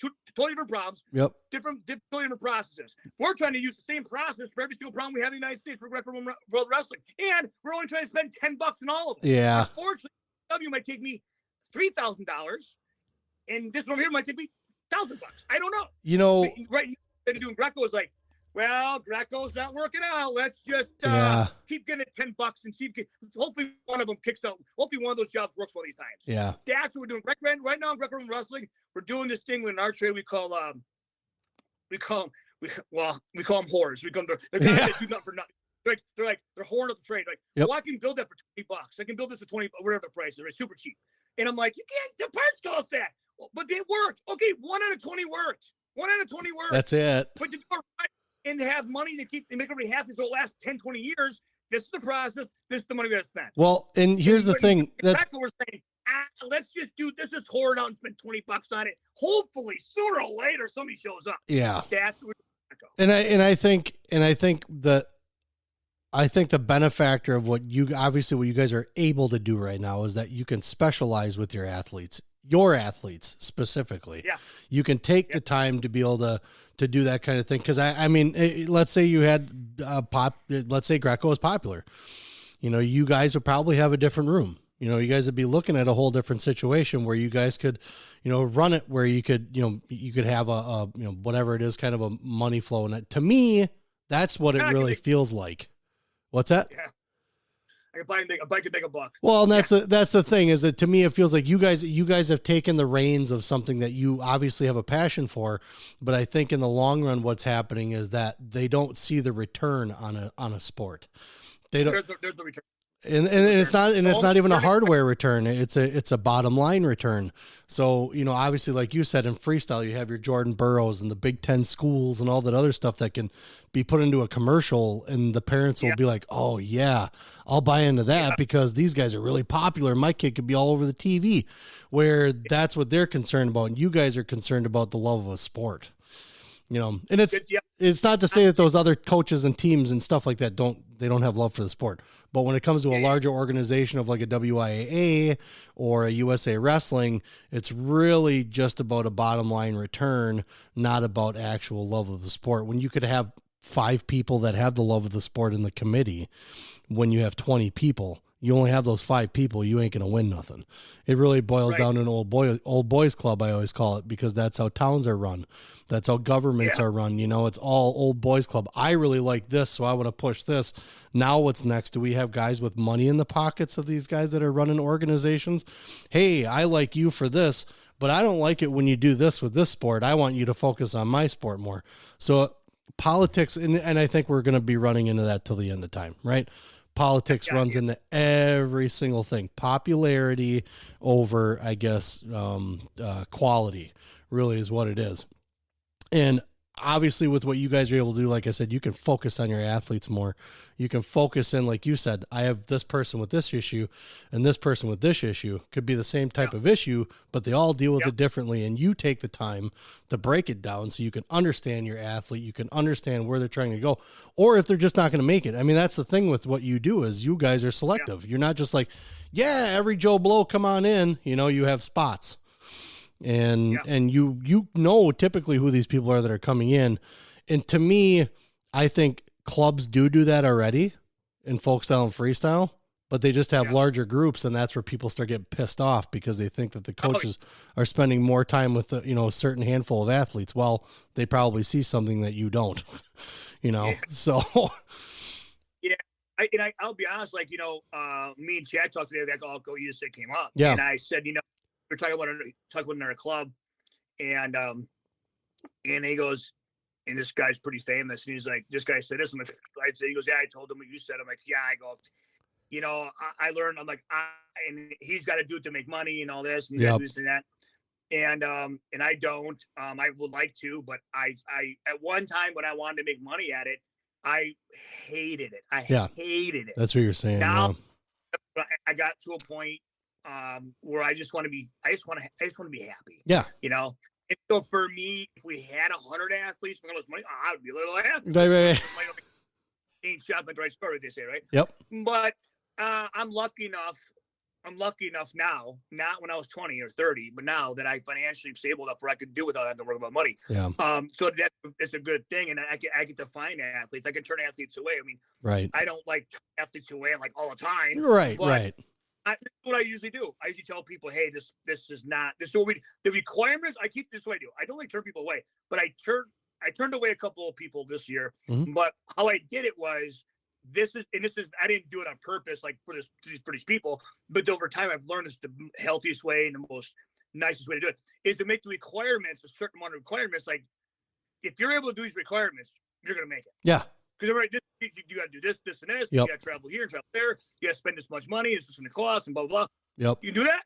Yep. Totally different processes. We're trying to use the same process for every single problem we have in the United States for Greco World Wrestling. And we're only trying to spend $10 in all of them. Yeah. Unfortunately, W might take me $3,000, and this one over here might take me $1,000. I don't know. Right now, doing Greco is like, well, Greco's not working out. Let's just keep getting it $10 and hopefully one of them kicks out. Hopefully one of those jobs works one of these times. Yeah. That's what we're doing. Right now in Greco Wrestling, we're doing this thing in our trade we call them whores. They're guys that do nothing for nothing. They're whoring up the trade. Well, I can build that for $20. I can build this for 20, whatever the price is, right? Super cheap. And I'm like, you can't. The parts cost that, but they worked. Okay, 1 out of 20 worked. 1 out of 20 worked. That's it. But to do it right and to have money to make everybody happy for the last 10, 20 years, this is the process. This is the money that's spent. Well, and here's the thing. That's what we're saying. Let's just do this. Just whore it out and spend $20 on it. Hopefully, sooner or later, somebody shows up. Yeah. That's what. I think the benefactor of what you guys are able to do right now is that you can specialize with your athletes specifically. Yeah. You can take the time to be able to do that kind of thing. Cause I mean, let's say you had let's say Greco is popular, you guys would probably have a different room. You guys would be looking at a whole different situation where you guys could, run it where you could, you could have a whatever it is, kind of a money flow. And to me, that's what it really feels like. What's that? Yeah. I can make a buck. Well, and that's the thing is that to me, it feels like you guys have taken the reins of something that you obviously have a passion for, but I think in the long run, what's happening is that they don't see the return on a sport. They don't. There's the return. And it's not even a hardware return. It's a bottom line return. So, obviously, like you said, in freestyle, you have your Jordan Burroughs and the Big Ten schools and all that other stuff that can be put into a commercial, and the parents will be like, oh yeah, I'll buy into that because these guys are really popular. My kid could be all over the TV, where that's what they're concerned about. And you guys are concerned about the love of a sport, and it's not to say that those other coaches and teams and stuff like that don't have love for the sport. But when it comes to a larger organization of like a WIAA or a USA Wrestling, it's really just about a bottom line return, not about actual love of the sport. When you could have 5 people that have the love of the sport in the committee. When you have 20 people, you only have those 5 people, you ain't going to win nothing. It really boils down to an old boys club, I always call it, because that's how towns are run. That's how governments are run. You know, it's all old boys club. I really like this, so I want to push this. Now what's next? Do we have guys with money in the pockets of these guys that are running organizations? Hey, I like you for this, but I don't like it when you do this with this sport. I want you to focus on my sport more. So politics, and I think we're going to be running into that till the end of time, right? Politics runs into every single thing. Popularity over, I guess, quality really is what it is. And obviously with what you guys are able to do, like I said, you can focus on your athletes more. You can focus in, like you said, I have this person with this issue and this person with this issue. Could be the same type of issue, but they all deal with it differently. And you take the time to break it down so you can understand your athlete. You can understand where they're trying to go, or if they're just not going to make it. I mean, that's the thing with what you do is you guys are selective. You're not just like, every Joe Blow, come on in. You know, you have spots. And you know typically who these people are that are coming in. And to me, I think clubs do that already in folk style and freestyle, but they just have larger groups, and that's where people start getting pissed off because they think that the coaches are spending more time with a certain handful of athletes. Well, they probably see something that you don't, so. I'll be honest, like, me and Chad talked today, that all you just said came up. Yeah. And I said, we're talking about another club, and he goes, and this guy's pretty famous, and he's like, this guy said this, I'm like, he goes, I told him what you said. I'm like, I go, I learned, I'm like, and he's got to do it to make money and all this, and this and that, and I don't, I would like to, but I at one time when I wanted to make money at it, I hated it. I hated it. That's what you're saying. Now I got to a point where I just want to be happy. Yeah. And so for me, if we had 100 athletes for all this money, I'd be a little happy. Right. Ain't shot but right story, they say, right? Yep. But I'm lucky enough now, not when I was 20 or 30, but now that I financially stable enough where I could do without having to worry about money. Yeah. So it's a good thing, and I get to find athletes. I can turn athletes away. I mean, right. I don't like athletes away like all the time. Right. That's what I usually do. I usually tell people, hey, this is what the requirements. I keep this way I do. I don't like turn people away, but I turned away a couple of people this year. Mm-hmm. But how I did it was this is I didn't do it on purpose, like for these people. But over time, I've learned it's the healthiest way and the most nicest way to do it is to make the requirements a certain amount of requirements. Like if you're able to do these requirements, you're gonna make it. Yeah. Because you got to do this, this, and this. Yep. You got to travel here and travel there. You got to spend this much money. It's just going to cost and blah, blah, blah. Yep. You do that?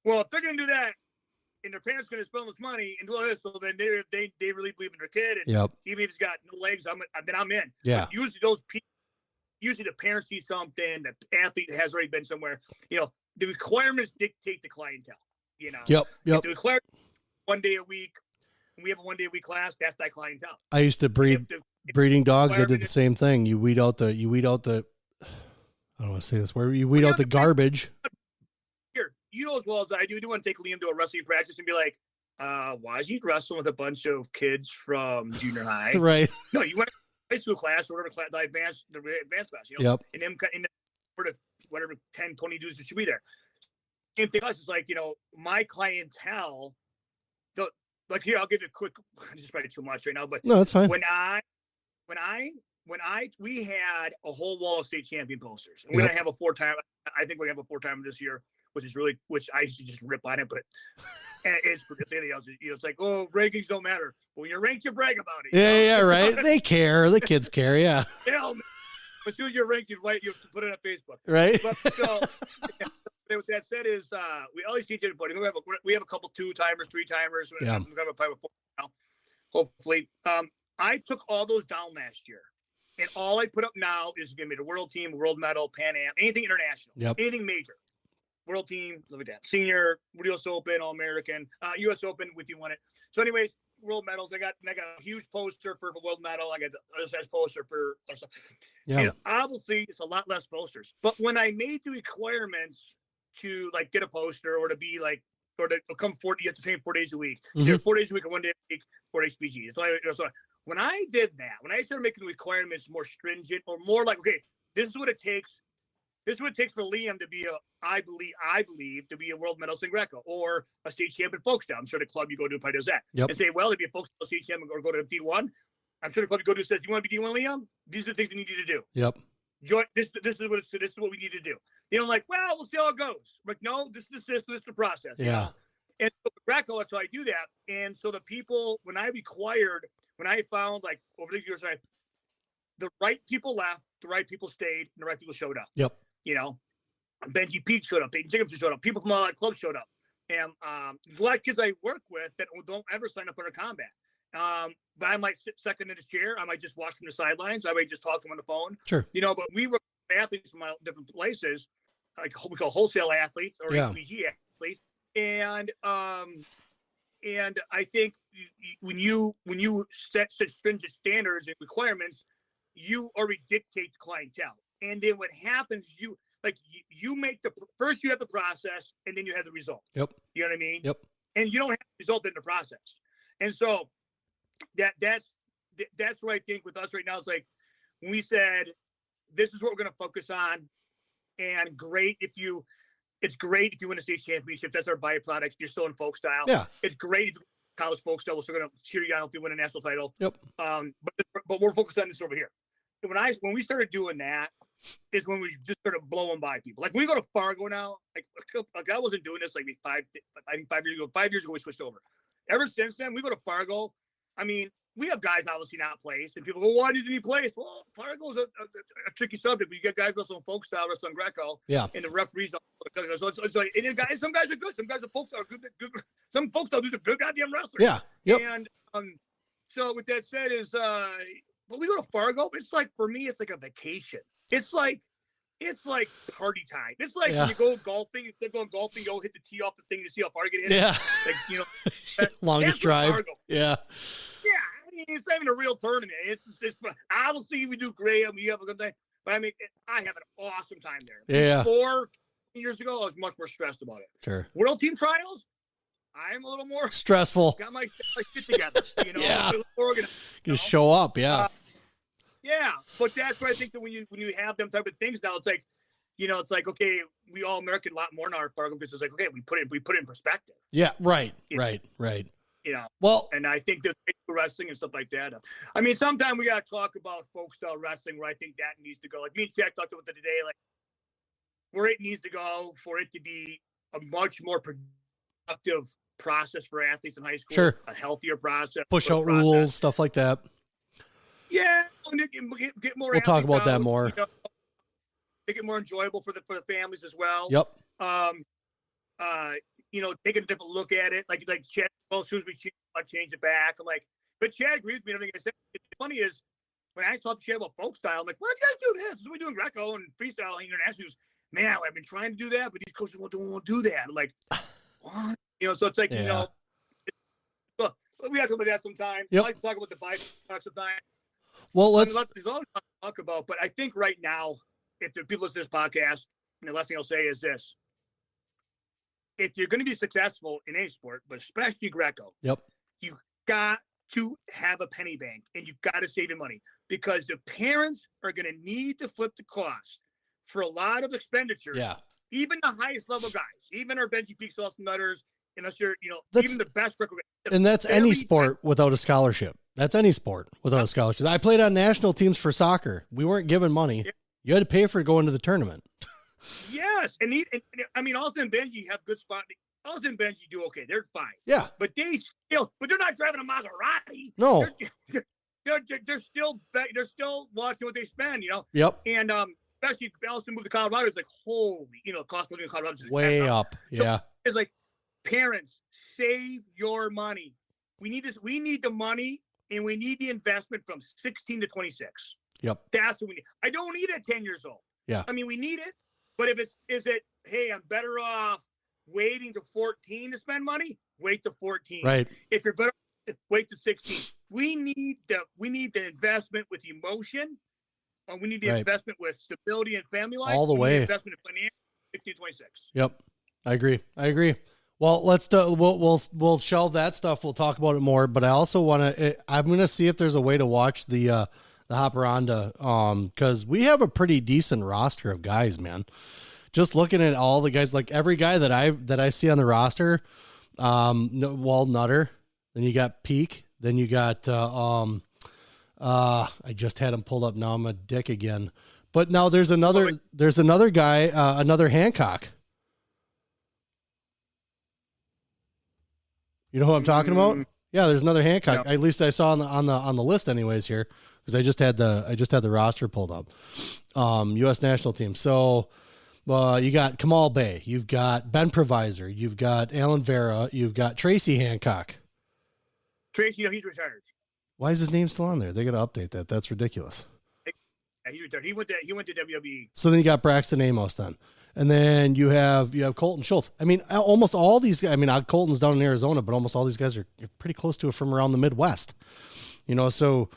Well, if they're going to do that and their parents going to spend all this money and do all this, so then they really believe in their kid. And even if it's got no legs, then I'm in. Yeah. But usually those people, the parents see something, the athlete has already been somewhere. The requirements dictate the clientele. Yep. If the requirements 1 day a week, we have a 1 day a week class, that's that clientele. I used to breeding dogs. I did the same thing. You weed out the I don't want to say this word. You weed out the garbage. Here, as well as I do. You want to take Liam to a wrestling practice and be like, why is he wrestling with a bunch of kids from junior high? Right. No, you went to high school class or whatever class, the advanced class, Yep. And them whatever 10, 20 dudes that should be there. Same thing. It's like, my clientele, like here, I'll give you a quick, this is probably too much right now, but no, that's fine. We had a whole wall of state champion posters, and we're gonna have a 4-time. I think we're gonna have a 4-time this year, which I used to just rip on it, but it's anything else. It's like, oh, rankings don't matter. But when you're ranked, you brag about it. Yeah, right. They care. The kids care. Yeah. As soon as you're ranked, you put it on Facebook. Right. But so. With that said, is we always teach everybody. We have a couple 2-timers, 3-timers. Yeah. I'm gonna probably 4 now, hopefully. I took all those down last year, and all I put up now is gonna be the world team, world medal, Pan Am, anything international, anything major. World team, look at that. Senior, U.S. Open, All American, U.S. Open if you want it. So, anyways, world medals. I got a huge poster for the world medal. I got the OSS poster for stuff. Yeah. And obviously, it's a lot less posters. But when I made the requirements to like get a poster or to be like, or to come 40, you have to train 4 days a week. Mm-hmm. So 4 days a week or 1 day a week, 4 HPG. So when I did that, when I started making the requirements more stringent or more like, okay, this is what it takes. This is what it takes for Liam to be I believe to be a world medalist in Greco or a state champion folk style. I'm sure the club you go to probably does that. Yep. And say, well, if you're a folk style state champion or go to D1, I'm sure the club you go to says, do you want to be D1, Liam? These are the things we need you to do. Yep. Join this is what we need to do. They don't like, well, we'll see how it goes. I'm like, no, this is the process. Yeah. You know? And so Greco, that's how I do that. And so the people, when I found like over the years, the right people left, the right people stayed, and the right people showed up. Yep. You know, Benji Pete showed up, Peyton Jacobson showed up, people from all that club showed up. And there's a lot of kids I work with that don't ever sign up under combat. But I might sit second in his chair. I might just watch from the sidelines. I might just talk to him on the phone. Sure. You know, but we were athletes from different places, like we call wholesale athletes or HPG athletes. And I think when you set such stringent standards and requirements, you already dictate the clientele. And then what happens, you make first you have the process and then you have the result. Yep. You know what I mean? Yep. And you don't have the result in the process. And so that's what I think with us right now. It's like when we said, this is what we're going to focus on. And it's great if you win a state championship. That's our byproduct. You're still in folk style. Yeah. It's great if you college folk style. We're still going to cheer you on if you win a national title. Yep. But we're focused on this over here. And when we started doing that is when we just started blowing by people. Like when we go to Fargo now, like I wasn't doing this like 5 years ago. 5 years ago we switched over. Ever since then, we go to Fargo. I mean, we have guys obviously not placed, and people go, "Why doesn't he place?" Well, Fargo's a tricky subject. You get guys wrestling folk style, wrestling Greco, and the referees. So it's like, and some guys are good. Some guys are folk style good. Some folk style, these are good goddamn wrestlers. Yeah. Yep. And so with that said, when we go to Fargo, it's like for me, it's like a vacation. It's like party time. It's like when you go golfing, instead of going golfing, you go hit the tee off the thing to see how far you get hit. Yeah. Like, you know, longest drive. Fargo. Yeah. Yeah. I mean, it's not even a real tournament. It's obviously we do great. I mean, you have a good time. But I mean, I have an awesome time there. Yeah. 4 years ago, I was much more stressed about it. Sure. World team trials, I'm a little more stressful. Got my shit together. You know, yeah. Organized, Just show up. Yeah. Yeah, but that's why I think that when you have them type of things now, it's like, you know, it's like, okay, we all American a lot more in our Fargo because it's like, okay, we put it in perspective. Yeah, right. You know, well, and I think there's wrestling and stuff like that. I mean, sometimes we got to talk about folk style wrestling where I think that needs to go. Like me and Jack talked about it today, like where it needs to go for it to be a much more productive process for athletes in high school. Sure. A healthier process. Push out rules, stuff like that. Yeah, get more. We'll talk about that more. You know, make it more enjoyable for the families as well. Yep. You know, taking a different look at it. Like Chad, well, as soon as we change it back, I'm like, but Chad agrees with me. Everything I said. The funny is when I talk to Chad about folk style, I'm like, why don't you guys do this? We're doing Greco and freestyle and international. Man, I've been trying to do that, but these coaches won't do that. I'm like, what? You know, so it's like, you know, look, we have to talk about that sometime. Yep. I like to talk about the bike sometime. Well, there's a lot to talk about, but I think right now, if the people listen to this podcast, and the last thing I'll say is this: if you're going to be successful in any sport, but especially Greco, you got to have a penny bank and you got to save your money because the parents are going to need to flip the cost for a lot of expenditures. Yeah. Even the highest level guys, even our Benji Peaks, Austin Nutters, unless you're, you know, even the best Greco. And that's any sport without a scholarship. That's any sport without a scholarship. I played on national teams for soccer. We weren't given money. Yeah. You had to pay for going to the tournament. Yes. And I mean, Austin and Benji have good spot. Austin and Benji do okay. They're fine. Yeah. But they're not driving a Maserati. No. They're still watching what they spend, you know? Yep. And especially if Allison moved to Colorado, it's like, holy, you know, cost of living in Colorado is way up. Yeah. So it's like, parents, save your money. We need the money. And we need the investment from 16 to 26. Yep. That's what we need. I don't need it at 10 years old. Yeah. I mean, we need it. But is it, hey, I'm better off waiting to 14 to spend money? Wait to 14. Right. If you're better, wait to 16. We need the investment with emotion. We need the investment with stability and family life. All the way. Investment in financial 16 to 26. Yep. I agree. Well, we'll shelve that stuff. We'll talk about it more. But I also want to. I'm going to see if there's a way to watch the Hopperonda, because we have a pretty decent roster of guys, man. Just looking at all the guys, like every guy that I see on the roster, Nutter. Then you got Peak. Then you got I just had him pulled up. Now I'm a dick again. But now there's another guy, another Hancock. You know who I'm talking about? Yeah, there's another Hancock. Yeah. At least I saw on the list anyways here, because I just had the roster pulled up. U.S. national team. So you got Kamal Bay, you've got Ben Provisor, you've got Alan Vera, you've got Tracy Hancock. Tracy, he's retired. Why is his name still on there? They got to update that. That's ridiculous. Yeah, he's retired. He went to WWE. So then you got Braxton Amos then. And then you have Colton Schultz. I mean, almost all these guys, I mean, Colton's down in Arizona, but almost all these guys are pretty close to it from around the Midwest. So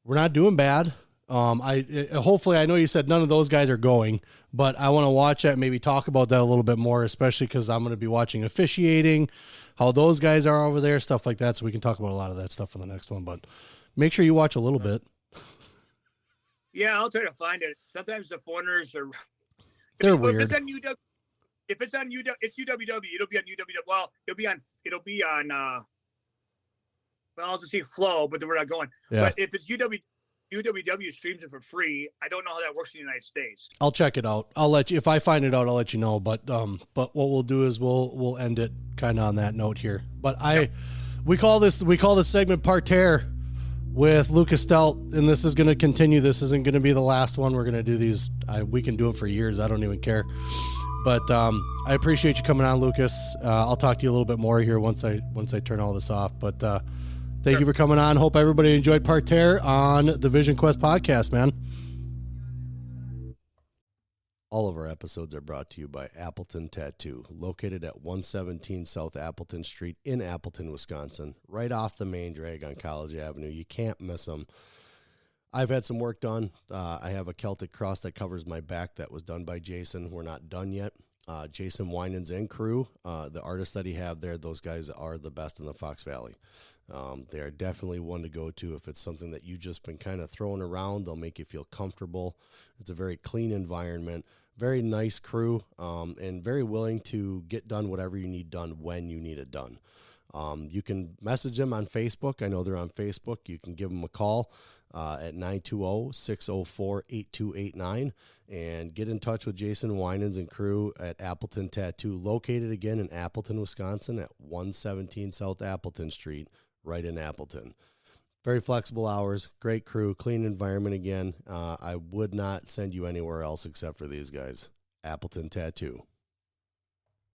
we're not doing bad. Hopefully, I know you said none of those guys are going, but I want to watch that, maybe talk about that a little bit more, especially because I'm going to be watching officiating, how those guys are over there, stuff like that. So we can talk about a lot of that stuff for the next one, but make sure you watch a little bit. Yeah, I'll try to find it. Sometimes the foreigners are... They're weird. If it's on UW, it's UWW. It'll be on UWW. Well, it'll be on. Well, I'll just say Flow, but then we're not going. Yeah. But if it's UWW streams it for free. I don't know how that works in the United States. I'll check it out. I'll let you, if I find it out, I'll let you know. But what we'll do is we'll end it kind of on that note here. But we call this segment Terre with Lucas Steldt, and this is going to continue. This isn't going to be the last one. We're going to do these. We can do it for years. I don't even care. But I appreciate you coming on, Lucas. I'll talk to you a little bit more here once I turn all this off. But thank you for coming on. Hope everybody enjoyed Terre on the Vision Quest podcast, man. All of our episodes are brought to you by Appleton Tattoo, located at 117 South Appleton Street in Appleton, Wisconsin, right off the main drag on College Avenue. You can't miss them. I've had some work done. I have a Celtic cross that covers my back that was done by Jason. We're not done yet. Jason Winans and crew, the artists that he have there, those guys are the best in the Fox Valley. They are definitely one to go to if it's something that you've just been kind of throwing around. They'll make you feel comfortable. It's a very clean environment, very nice crew, and very willing to get done whatever you need done when you need it done. You can message them on Facebook. I know they're on Facebook. You can give them a call at 920-604-8289 and get in touch with Jason Winans and crew at Appleton Tattoo, located again in Appleton, Wisconsin at 117 South Appleton Street, right in Appleton. Very flexible hours, great crew, clean environment again. I would not send you anywhere else except for these guys. Appleton Tattoo.